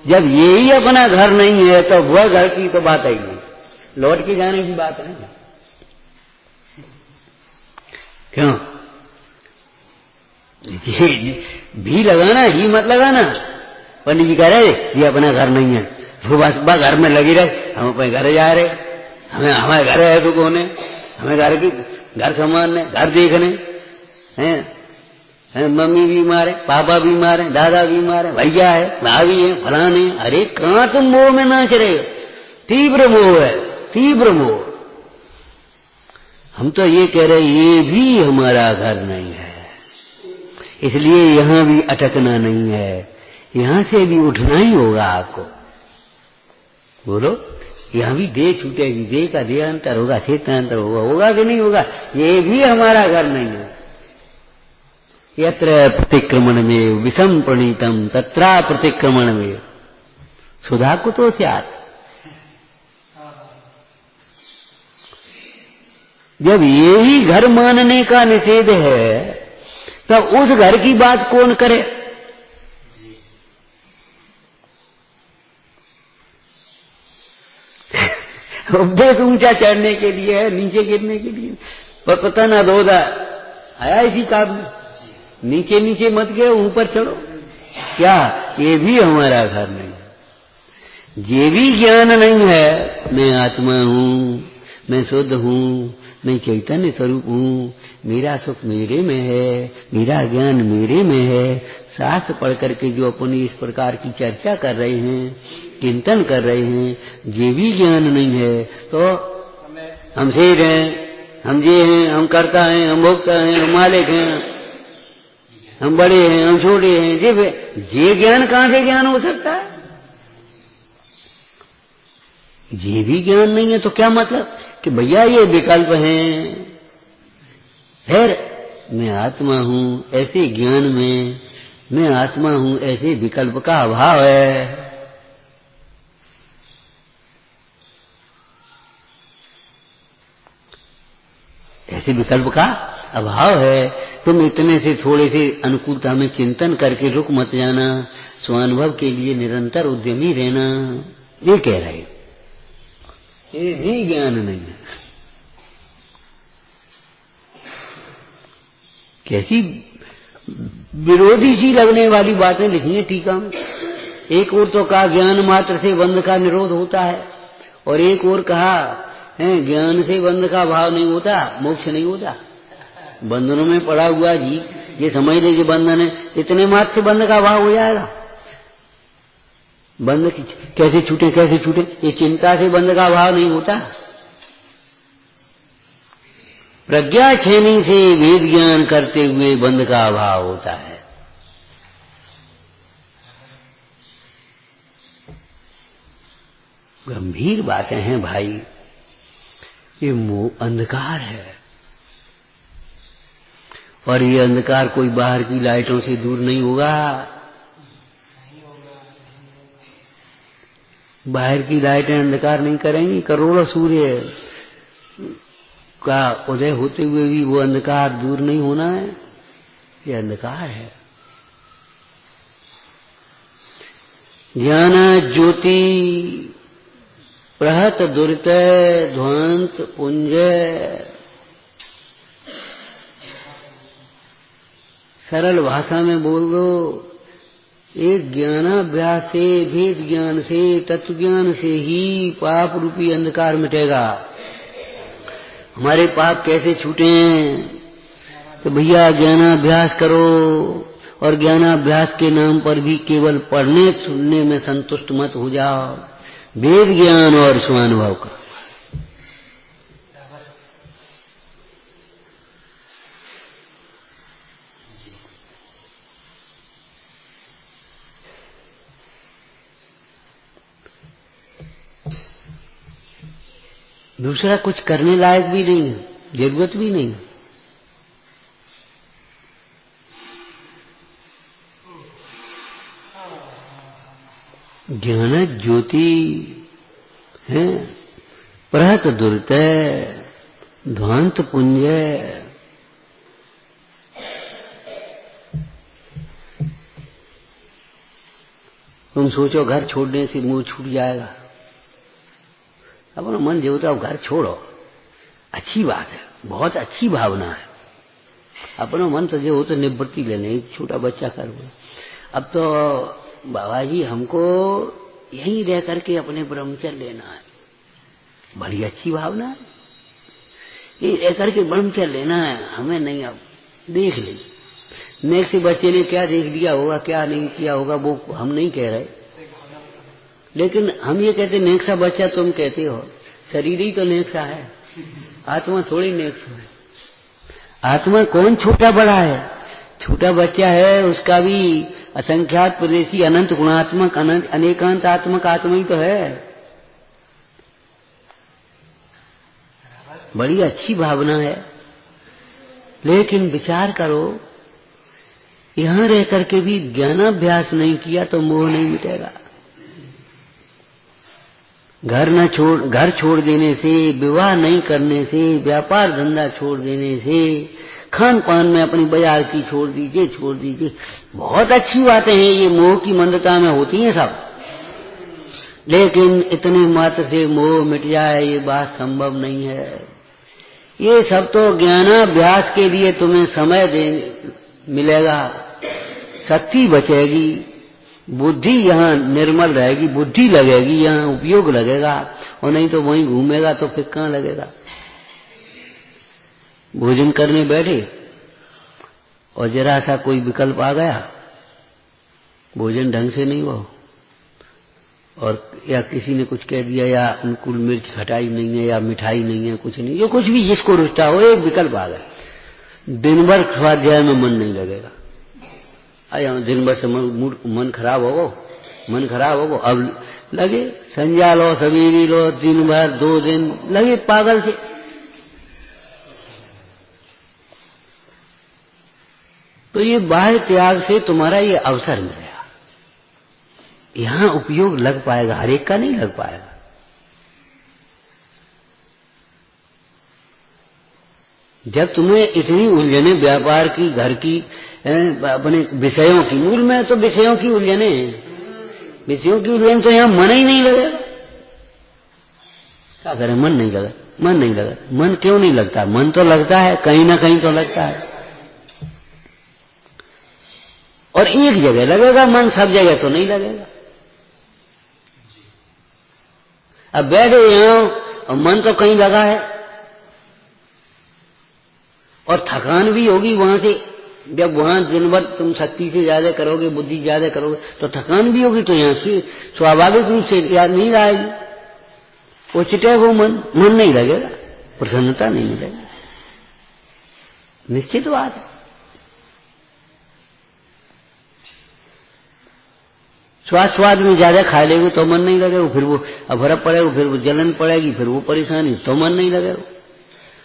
जब ये ही अपना घर नहीं है तो वह घर की तो बात ही नहीं, लौट के जाने की बात नहीं। क्यों भी लगाना, ही मत लगाना। पंडित जी कह रहे ये अपना घर नहीं है, सुबह घर में लगी रहे, हम अपने घर जा रहे, हमें घर है तो कौन है, हमें घर संभालने, घर देखने हैं। मम्मी बीमार है, पापा बीमार है, दादा बीमार है, भैया है, भाभी है, फलाने। अरे कहां तुम मोह में नाच रहे हो? तीव्र मोह है, तीव्र मोह। हम तो ये कह रहे ये भी हमारा घर नहीं है, इसलिए यहां भी अटकना नहीं है, यहां से भी उठना ही होगा आपको। बोलो, यहां भी देह छूटेगी, देह का देहांतर होगा, चेतनांतर होगा, होगा कि नहीं होगा? ये भी हमारा घर नहीं है। यत्र प्रतिक्रमण में विषम प्रणीतम तत्रा प्रतिक्रमण में सुधा कुतो स्यात्। जब ये ही घर मानने का निषेध है तब उस घर की बात कौन करे? उपदेश ऊंचा चढ़ने के लिए है, नीचे गिरने के लिए। पर पता ना दोदा आया इसी काम में, नीचे नीचे मत गिरो, ऊपर चढ़ो। क्या ये भी हमारा घर नहीं है? ये भी ज्ञान नहीं है मैं आत्मा हूं, मैं शुद्ध हूं, मैं चैतन्य स्वरूप हूं, मेरा सुख मेरे में है, मेरा ज्ञान मेरे में है। शास्त्र पढ़ करके जो अपनी इस प्रकार की चर्चा कर रहे हैं, चिंतन कर रहे हैं, ये भी ज्ञान नहीं है तो हम शेर हैं, हम ये हैं, हम कर्ता हैं, हम भोक्ता हैं, हम मालिक हैं, हम बड़े हैं, हम छोटे हैं। ये ज्ञान कहां से ज्ञान हो सकता है? ये भी ज्ञान नहीं है तो क्या मतलब कि भैया ये विकल्प हैं। फिर मैं आत्मा हूं ऐसे ज्ञान में, मैं आत्मा हूं ऐसे विकल्प का अभाव है। ऐसे विकल्प का अभाव है। तुम इतने से थोड़े से अनुकूलता में चिंतन करके रुक मत जाना, स्वानुभव के लिए निरंतर उद्यमी रहना, ये कह रहे। ये भी ज्ञान नहीं है। कैसी विरोधी सी लगने वाली बातें लिखी हैं टीका में। एक ओर तो कहा ज्ञान मात्र से बंध का निरोध होता है, और एक ओर कहा है ज्ञान से बंध का भाव नहीं होता, मोक्ष नहीं होता। बंधनों में पड़ा हुआ जी ये समझ ले कि बंधन है, इतने मात्र से बंध का भाव हो जाएगा। बंध कैसे छूटे कैसे छूटे, ये चिंता से बंध का भाव नहीं होता। प्रज्ञा छेनी से वेद ज्ञान करते हुए बंध का अभाव होता है। गंभीर बातें हैं भाई। ये मोह अंधकार है, और ये अंधकार कोई बाहर की लाइटों से दूर नहीं होगा। बाहर की लाइटें अंधकार नहीं करेंगी। करोड़ों सूर्य का उदय होते हुए भी वो अंधकार दूर नहीं होना है। ये अंधकार है। ज्ञान ज्योति प्रहत दुरित ध्वंत पुंज। सरल भाषा में बोल दो, एक ज्ञानाभ्यास से, भेद ज्ञान से, तत्व ज्ञान से ही पाप रूपी अंधकार मिटेगा। हमारे पाप कैसे छूटे? तो भैया ज्ञानाभ्यास करो, और ज्ञानाभ्यास के नाम पर भी केवल पढ़ने सुनने में संतुष्ट मत हो जाओ। वेद ज्ञान और स्वानुभव का दूसरा कुछ करने लायक भी नहीं है, जरूरत भी नहीं। ज्ञान ज्योति है, प्रहत दुर्तय ध्वांत पुंजय। तुम सोचो घर छोड़ने से मुंह छूट जाएगा, अपना मन जो होता है घर छोड़ो, अच्छी बात है, बहुत अच्छी भावना है। अपना मन तो जो होता है निवृत्ति लेने, एक छोटा बच्चा कर। अब तो बाबा जी हमको यहीं रह करके अपने ब्रह्मचर्य लेना है, बड़ी अच्छी भावना है, ये रह करके ब्रह्मचर्य लेना है हमें। नहीं अब देख ले नेक्स्ट बच्चे ने क्या देख लिया होगा, क्या नहीं किया होगा, वो हम नहीं कह रहे, लेकिन हम ये कहते नेक्सा बच्चा तुम कहते हो, शरीर ही तो नेक्सा है, आत्मा थोड़ी नेक्सा है। आत्मा कौन छोटा बड़ा है? छोटा बच्चा है, उसका भी असंख्यात प्रदेशी अनंत गुणात्मक अनेकांत आत्मक आत्मा ही तो है। बड़ी अच्छी भावना है, लेकिन विचार करो यहां रह करके भी ज्ञानाभ्यास नहीं किया तो मोह नहीं मिटेगा। घर छोड़ देने से, विवाह नहीं करने से, व्यापार धंधा छोड़ देने से, खान पान में अपनी बाजार की छोड़ दीजिए, बहुत अच्छी बातें हैं, ये मोह की मंदता में होती हैं सब, लेकिन इतने मात्र से मोह मिट जाए ये बात संभव नहीं है। ये सब तो ज्ञानाभ्यास के लिए तुम्हें समय मिलेगा, शक्ति बचेगी, बुद्धि यहाँ निर्मल रहेगी, बुद्धि लगेगी, यहाँ उपयोग लगेगा, और नहीं तो वहीं घूमेगा तो फिर कहाँ लगेगा। भोजन करने बैठे और जरा सा कोई विकल्प आ गया, भोजन ढंग से नहीं हुआ, और या किसी ने कुछ कह दिया, या अनुकूल मिर्च खटाई नहीं है, या मिठाई नहीं है, कुछ नहीं, जो कुछ भी जिसको रुचता हो, एक विकल्प आ गया, दिन भर स्वाध्याय में मन नहीं लगेगा। दिन भर से मन खराब होगो, अब लगे संध्या लो, सवेरी लो, दिन भर 2 दिन लगे पागल से। तो ये बाह्य त्याग से तुम्हारा ये अवसर मिलेगा, यहां उपयोग लग पाएगा, हर एक का नहीं लग पाएगा। जब तुम्हें इतनी उलझने व्यापार की, घर की, अपने विषयों की, मूल में तो विषयों की उलझने हैं, विषयों की उलझन तो यहां मन ही नहीं लगेगा। क्या करें, मन नहीं लगा। मन क्यों नहीं लगता? मन तो लगता है, कहीं ना कहीं तो लगता है, और एक जगह लगेगा मन, सब जगह तो नहीं लगेगा। अब बैठे यहां और मन तो कहीं लगा है, और थकान भी होगी वहां से। जब वहां दिन भर तुम शक्ति से ज्यादा करोगे, बुद्धि ज्यादा करोगे, तो थकान भी होगी, तो यहां से स्वाभाविक रूप से याद नहीं आएगी, वो चिटे वो मन नहीं लगेगा, प्रसन्नता नहीं मिलेगी, निश्चित बात है। स्वाद में ज्यादा खा लेंगे तो मन नहीं लगेगा, फिर वो अभरक पड़ेगा, फिर वो जलन पड़ेगी, फिर वो परेशानी, तो मन नहीं लगेगा।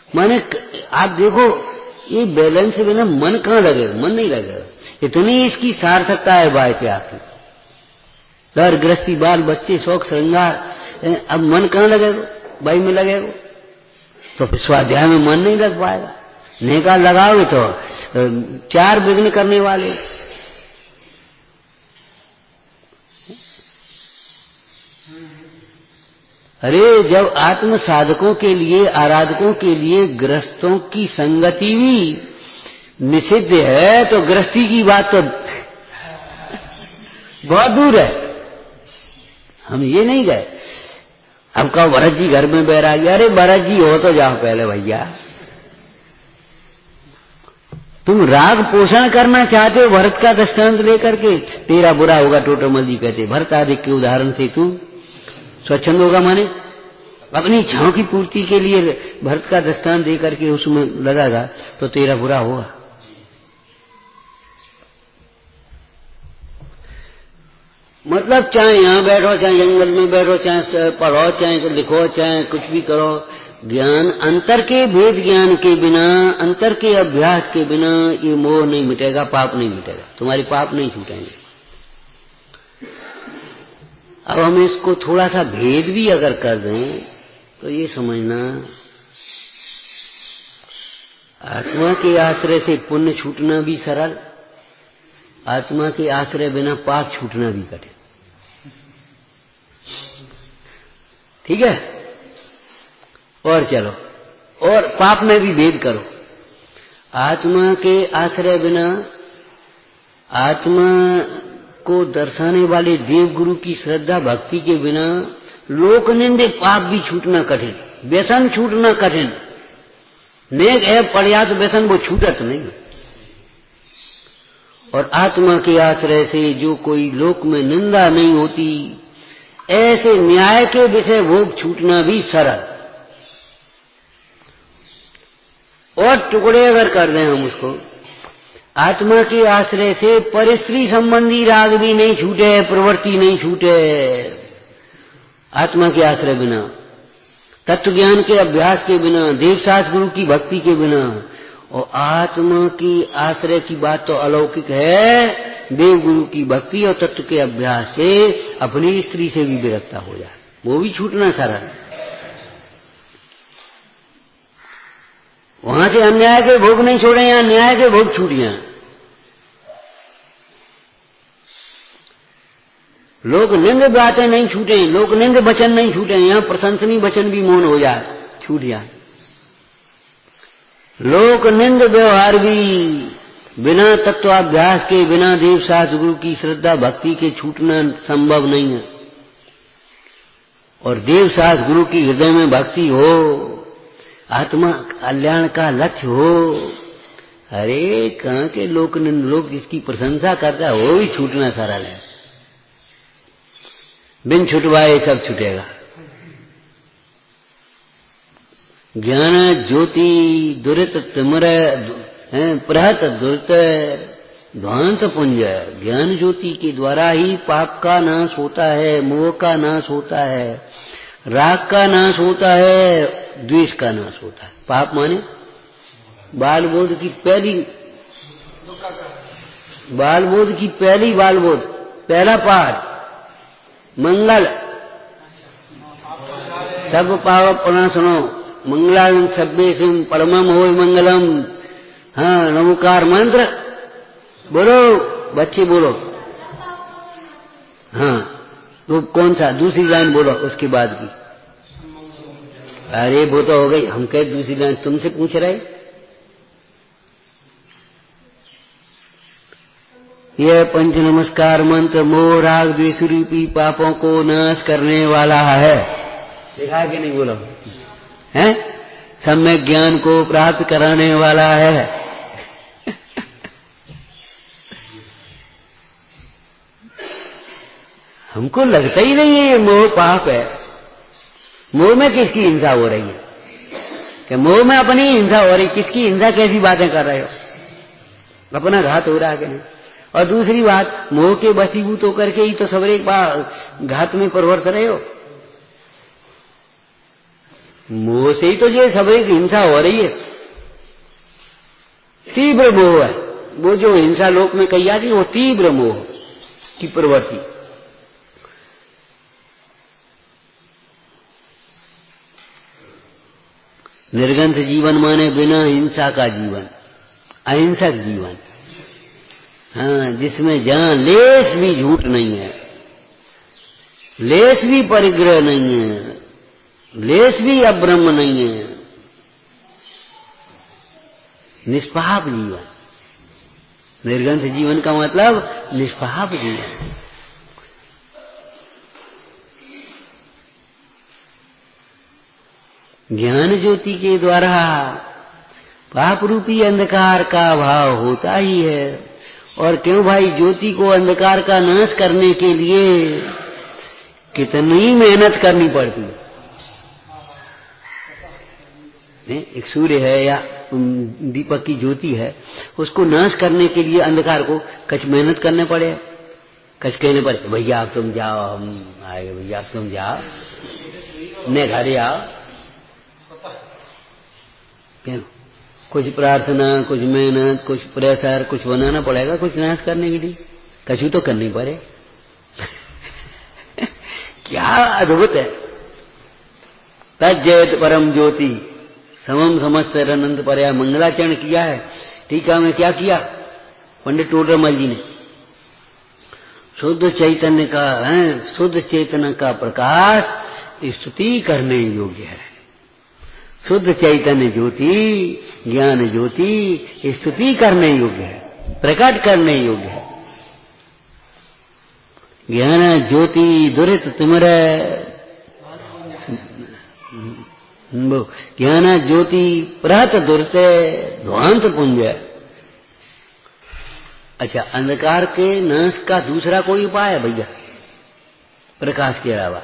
माने आप देखो ये बैलेंस बिना मन कहाँ लगेगा, मन नहीं लगेगा। इतनी इसकी सार्थकता है बाय पे आपकी, घर गृहस्थी, बाल बच्चे, शौक श्रृंगार, अब मन कहाँ लगेगा, बाई में लगेगा, तो फिर स्वाध्याय में मन नहीं लग पाएगा। नेका लगाओगे तो 4 विघ्न करने वाले। अरे जब आत्म साधकों के लिए, आराधकों के लिए गृहस्थों की संगति भी निषिद्ध है, तो गृहस्थी की बात तो बहुत दूर है। हम ये नहीं गए। अब कहो भरत जी घर में बैरागी, अरे भरत जी हो तो जाओ पहले भैया। तुम राग पोषण करना चाहते हो भरत का दृष्टांत लेकर के, तेरा बुरा होगा, टोटोमल जी कहते भरत आदि के उदाहरण से तू स्वच्छंद होगा। माने अपनी इच्छाओं की पूर्ति के लिए भरत का दृष्टांत देकर के उसमें लगागा तो तेरा बुरा होगा। मतलब चाहे यहां बैठो, चाहे जंगल में बैठो, चाहे पढ़ो, चाहे लिखो, चाहे कुछ भी करो, ज्ञान, अंतर के भेद ज्ञान के बिना, अंतर के अभ्यास के बिना ये मोह नहीं मिटेगा, पाप नहीं मिटेगा, तुम्हारे पाप नहीं छूटेंगे। अब हम इसको थोड़ा सा भेद भी अगर कर दें तो ये समझना, आत्मा के आश्रय से पुण्य छूटना भी सरल, आत्मा के आश्रय बिना पाप छूटना भी कठिन। ठीक है? और चलो, और पाप में भी भेद करो। आत्मा के आश्रय बिना, आत्मा को दर्शाने वाले देव गुरु की श्रद्धा भक्ति के बिना लोक निंदे पाप भी छूटना कठिन, व्यसन छूटना कठिन। नेक ऐब पड़ जा तो व्यसन वो छूटत नहीं। और आत्मा के आश्रय से जो कोई लोक में निंदा नहीं होती, ऐसे न्याय के विषय भोग छूटना भी सरल। और टुकड़े अगर कर दें हम उसको, आत्मा के आश्रय से परिस्त्री संबंधी राग भी नहीं छूटे, प्रवृत्ति नहीं छूटे। आत्मा के आश्रय बिना, तत्व ज्ञान के अभ्यास के बिना, देवशास्त्र गुरु की भक्ति के बिना। और आत्मा की आश्रय की बात तो अलौकिक है, देव गुरु की भक्ति और तत्व के अभ्यास से अपनी स्त्री से भी विरक्ता हो जाए, वो भी छूटना सरल। वहां से अन्याय के भोग नहीं छोड़े, यहां न्याय के भोग छूट जाए। लोक निंद बातें नहीं छूटे, लोक निंद वचन नहीं छूटे, यहां प्रशंसनीय वचन भी मौन हो जाए, छूट जाए। लोक निंद व्यवहार भी बिना तत्वाभ्यास के, बिना देव शास्त्र गुरु की श्रद्धा भक्ति के छूटना संभव नहीं है। और देव शास्त्र गुरु की हृदय में भक्ति हो, आत्मा कल्याण का लक्ष्य हो, अरे कहां के लोक निंद, लोग जिसकी प्रशंसा करता है वो भी छूटना सरल है। बिन छुटवाए सब छूटेगा। ज्ञान ज्योति दुरित तिमिर प्रहत दुरित ध्वंस पुंज। ज्ञान ज्योति के द्वारा ही पाप का नाश होता है, मोह का नाश होता है, राग का नाश होता है, द्वेष का नाश होता है। पाप माने बाल बोध की पहली, बाल बोध की पहली बाल बोध, पहला पाठ मंगल। सब पाप प्रणाशनो मंगलां सभ्येषु परमम होय मंगलम। हाँ, नमोकार मंत्र बोलो बच्चे, बोलो। हाँ, तो कौन सा दूसरी लाइन बोलो उसके बाद की। अरे वो तो हो गई, हम कह दूसरी लाइन तुमसे पूछ रहे। यह पंच नमस्कार मंत्र मोह राग द्वेष रूपी पापों को नाश करने वाला है। देखा कि नहीं, बोलो। हैं? सम्यक ज्ञान को प्राप्त कराने वाला है। हमको लगता ही नहीं है ये मोह पाप है। मोह में किसकी हिंसा हो रही है? कि मोह में अपनी हिंसा हो रही, किसकी हिंसा, कैसी बातें कर रहे हो? अपना घात हो रहा है कि नहीं? और दूसरी बात, मोह के वशीभूत होकर के ही तो सब एक बार घात में प्रवर्त रहे हो। मोह से ही तो ये सब एक हिंसा हो रही है। तीव्र मोह है वो, जो हिंसा लोक में कही जाती है, वो तीव्र मोह की प्रवृत्ति। निर्गंथ जीवन माने बिना हिंसा का जीवन, अहिंसक जीवन। हाँ, जिसमें जहां लेस भी झूठ नहीं है, लेस भी परिग्रह नहीं है, लेस भी अब्रह्म नहीं है, निष्पाप जीवन। निर्गंथ जीवन का मतलब निष्पाप जीवन। ज्ञान ज्योति के द्वारा पाप रूपी अंधकार का अभाव होता ही है। और क्यों भाई, ज्योति को अंधकार का नाश करने के लिए कितनी मेहनत करनी पड़ती है। एक सूर्य है या दीपक की ज्योति है, उसको नाश करने के लिए अंधकार को कुछ मेहनत करने पड़े, कुछ कहने पड़े, भैया आप तुम जाओ, हम आएंगे, भैया आप तुम जाओ, ने घरे आओ। क्यों? कुछ प्रार्थना, कुछ मेहनत, कुछ प्रेशर, कुछ बनाना पड़ेगा कुछ नाश करने के लिए, कछु तो करनी पड़े। क्या अद्भुत है। तज्जयत परम ज्योति समम समस्त अनंत पर्याय मंगलाचरण किया है। टीका में क्या किया पंडित टोडरमल जी ने? शुद्ध चैतन्य का है, शुद्ध चैतन्य का प्रकाश स्तुति करने योग्य है। शुद्ध चैतन्य ज्योति, ज्ञान ज्योति स्तुति करने योग्य है, प्रकट करने योग्य है। ज्ञान ज्योति दुरित तिमिरे, ज्ञान ज्योति प्रहत दुरते ध्वांत पुंज। अच्छा, अंधकार के नाश का दूसरा कोई उपाय है भैया प्रकाश के अलावा?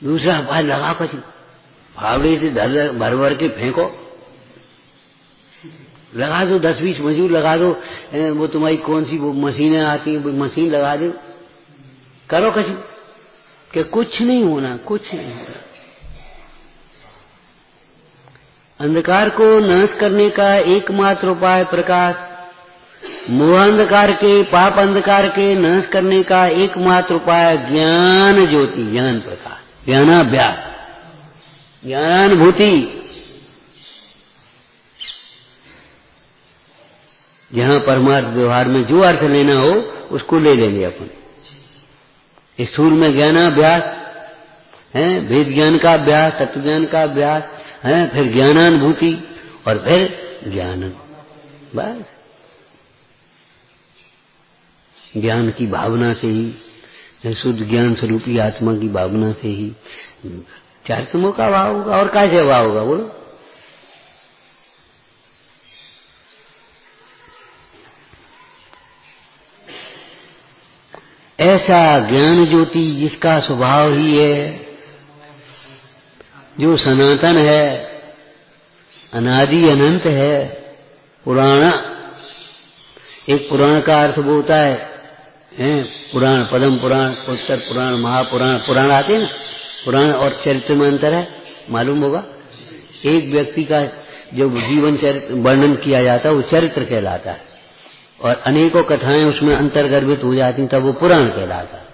दूसरा उपाय लगा कुछ फावड़े से भर भर के फेंको, लगा दो 10-20 मजदूर लगा दो, वो तुम्हारी कौन सी वो मशीनें आती हैं, वो मशीन लगा दो, करो कुछ, कि कुछ नहीं होना, कुछ नहीं होना। अंधकार को नाश करने का एकमात्र उपाय प्रकाश। मोह अंधकार के, पाप अंधकार के नाश करने का एकमात्र उपाय ज्ञान ज्योति, ज्ञान प्रकाश, ज्ञानाभ्यास, ज्ञानानुभूति। जहां परमार्थ व्यवहार में जो अर्थ लेना हो उसको ले लेंगे अपन। स्थूल में ज्ञानाभ्यास है, वेद ज्ञान का अभ्यास, तत्व ज्ञान का अभ्यास है, फिर ज्ञानानुभूति और फिर ज्ञान। बस ज्ञान की भावना से ही, शुद्ध ज्ञान स्वरूपी आत्मा की भावना से ही चार तमों का भाव होगा। और कैसे भाव होगा बोलो? ऐसा ज्ञान ज्योति जिसका स्वभाव ही है, जो सनातन है, अनादि अनंत है, पुराण। एक पुराण का अर्थ वो होता है पुराण, पद्म पुराण, उत्तर पुराण, महापुराण, पुराण आते हैं ना। पुराण और चरित्र में अंतर है, मालूम होगा। एक व्यक्ति का जो जीवन चरित्र वर्णन किया जाता है वो चरित्र कहलाता है, और अनेकों कथाएं उसमें अंतर्गर्भित हो जाती तब वो पुराण कहलाता है।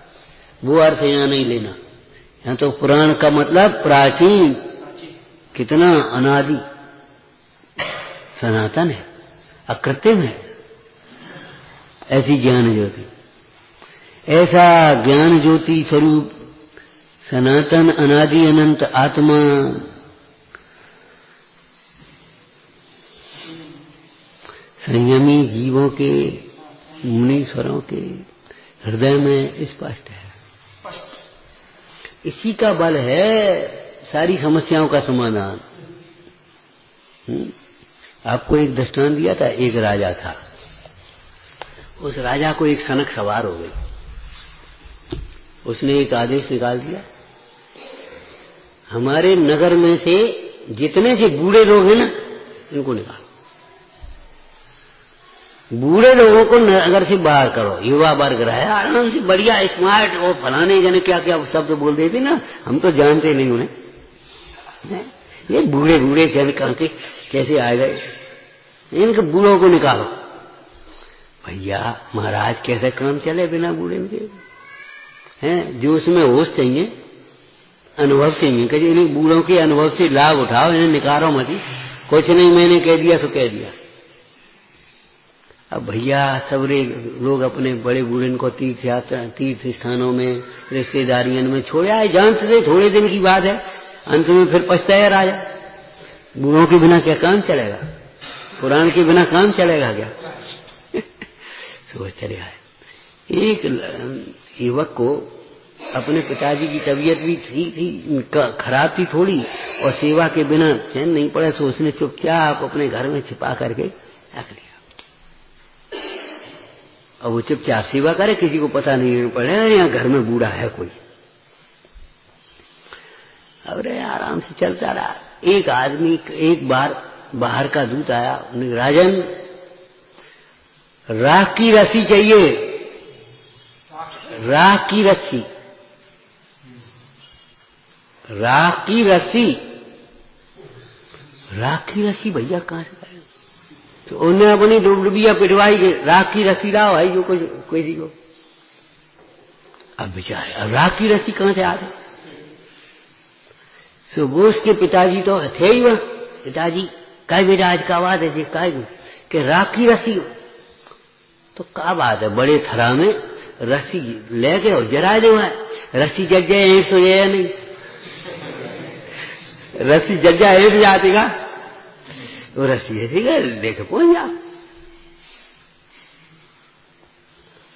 वो अर्थ यहाँ नहीं लेना। यहाँ तो पुराण का मतलब प्राचीन, कितना अनादि, सनातन है, अकृत्रिम है, ऐसी ज्ञान ज्योति। ऐसा ज्ञान ज्योति स्वरूप सनातन अनादि अनंत आत्मा संयमी जीवों के, मुनीश्वरों के हृदय में स्पष्ट है। इसी का बल है सारी समस्याओं का समाधान। आपको एक दृष्टांत दिया था, एक राजा था, उस राजा को एक सनक सवार हो गई। उसने एक आदेश निकाल दिया, हमारे नगर में से जितने से बूढ़े लोग हैं ना, इनको निकालो, बूढ़े लोगों को नगर से बाहर करो। युवा वर्ग रहे आराम से, बढ़िया स्मार्ट, और फलाने जने क्या क्या शब्द बोल देते ना, हम तो जानते नहीं उन्हें। ये बूढ़े बूढ़े जन कहां के कैसे आ गए, इनके बूढ़ों को निकालो। भैया महाराज कैसे काम चले बिना बूढ़े के? हैं जो उसमें होश चाहिए, अनुभव चाहिए, कि इन बूढ़ों के अनुभव से लाभ उठाओ, इन्हें निकालो मत। कुछ नहीं, मैंने कह दिया तो कह दिया। अब भैया सबरे लोग अपने बड़े बूढ़े को तीर्थ यात्रा, तीर्थ स्थानों में, रिश्तेदारियों में छोड़े आए, जानते थे थोड़े दिन की बात है, अंत में फिर पछताया राजा। बूढ़ों के बिना क्या काम चलेगा, पुराण के बिना काम चलेगा क्या? सोच चले आए। एक युवक को अपने पिताजी की तबीयत भी ठीक थी, खराब थी थोड़ी, और सेवा के बिना चैन नहीं पड़े, तो उसने चुपचाप अपने घर में छिपा करके रख लिया। और वो चुपचाप सेवा करे, किसी को पता नहीं पड़े यहाँ घर में बूढ़ा है कोई। अब रे आराम से चलता रहा। एक आदमी एक बार बाहर का दूत आया, राजन राख की रस्सी चाहिए, राख की रस्सी, राख की रस्सी। राखी रसी भैया कहाँ से पाए? तो उन्हें अपनी डुबडुबिया पिटवाई के राखी रसी लाओ भाई जो कोई को। अब बेचारे अब राखी रसी कहाँ से आ रही? तो वो उसके पिताजी तो थे ही वह। पिताजी काय बेटा आज का बात है काय कि राखी रसी तो का बात है, बड़े थरा में रस्सी लेके और जरा दे। रस्सी जल जाए ईंट तो ये नहीं, रस्सी जल जाए ईंट जाती का वो रस्सी है लेके पहुंच जा।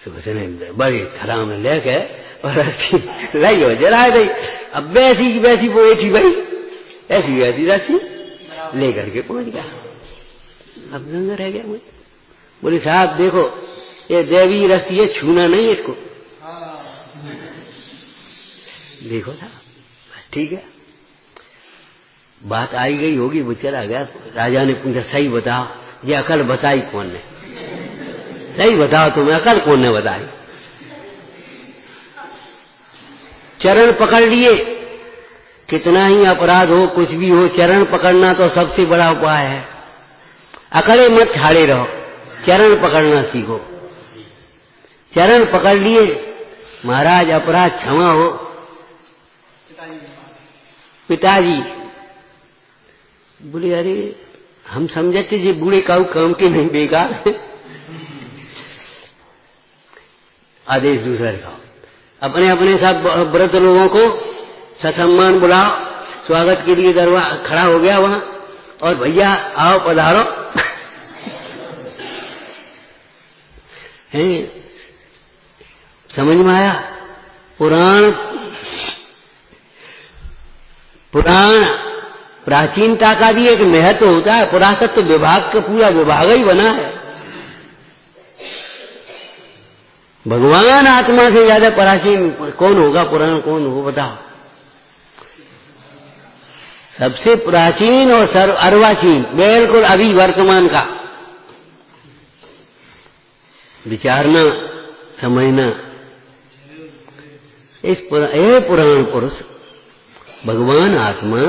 तो बड़ी थरा में लेके और रस्सी लाई हो जरा दे। अब वैसी की वैसी वो थी भाई, ऐसी वैसी रस्सी लेकर के पहुंच गया। अब दंग रह गया मुझे। बोले साहब देखो ये देवी रस्सी है, छूना नहीं इसको। देखो था बस ठीक है, बात आई गई होगी। वो चला गया। राजा ने पूछा सही बताओ ये अकल बताई कौन ने? सही बताओ तुम्हें अकल कौन ने बताई? चरण पकड़ लिए। कितना ही अपराध हो कुछ भी हो, चरण पकड़ना तो सबसे बड़ा उपाय है। अकड़े मत ठाड़े रहो, चरण पकड़ना सीखो। चरण पकड़ लिए, महाराज अपराध क्षमा हो। पिताजी बोले अरे हम समझते जी बूढ़े काऊ काम के नहीं बेकार। आदेश दूसरा का अपने अपने सब व्रत लोगों को ससम्मान बुलाओ। स्वागत के लिए दरबार खड़ा हो गया वहां और भैया आओ पधारो। हैं समझ में आया? पुराण प्राचीनता का भी एक महत्व होता है। पुरातत्व विभाग का पूरा विभाग ही बना है। भगवान आत्मा से ज्यादा प्राचीन कौन होगा? पुराण कौन हो बताओ? सबसे प्राचीन और अर्वाचीन बिल्कुल अभी वर्तमान का विचारना समझना। इस पुराण पुरुष भगवान आत्मा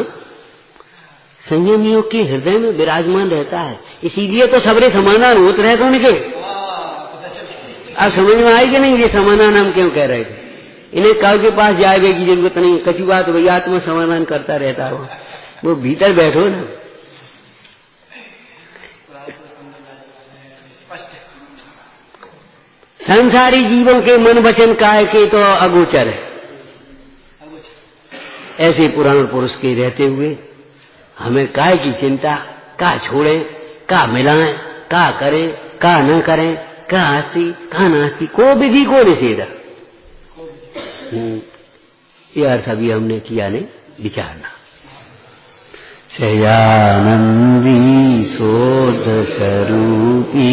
संयमियों के हृदय में विराजमान रहता है। इसीलिए तो सबरे समाधान होते रहते उनके। अब समझ में आई कि नहीं ये समाधान हम क्यों कह रहे थे? इन्हें काऊ के पास जाए की जरूरत नहीं। कची बात भैया आत्मा समाधान करता रहता है, वो भीतर बैठो ना। संसारी जीवों के मन वचन काय के तो अगोचर है। ऐसे पुराण पुरुष के रहते हुए हमें काय की चिंता? का छोड़े, का मिलाएं, का करें, का न करें, का आस्ती का नास्ती, को विधि को निषेध। ये अर्थ अभी हमने किया नहीं, विचारना। शयानंदी शोध स्वरूपी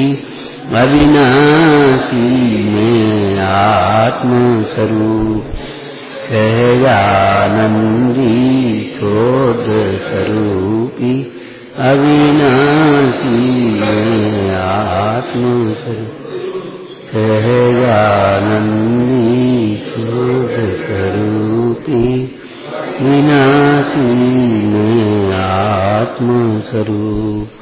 अविनाशी में आत्म स्वरूप। शयानंदी शोध स्वरूपी अविनाशी में आत्म स्वरूप। शयानंदी शोध स्वरूपी विनाशी में आत्म स्वरूप।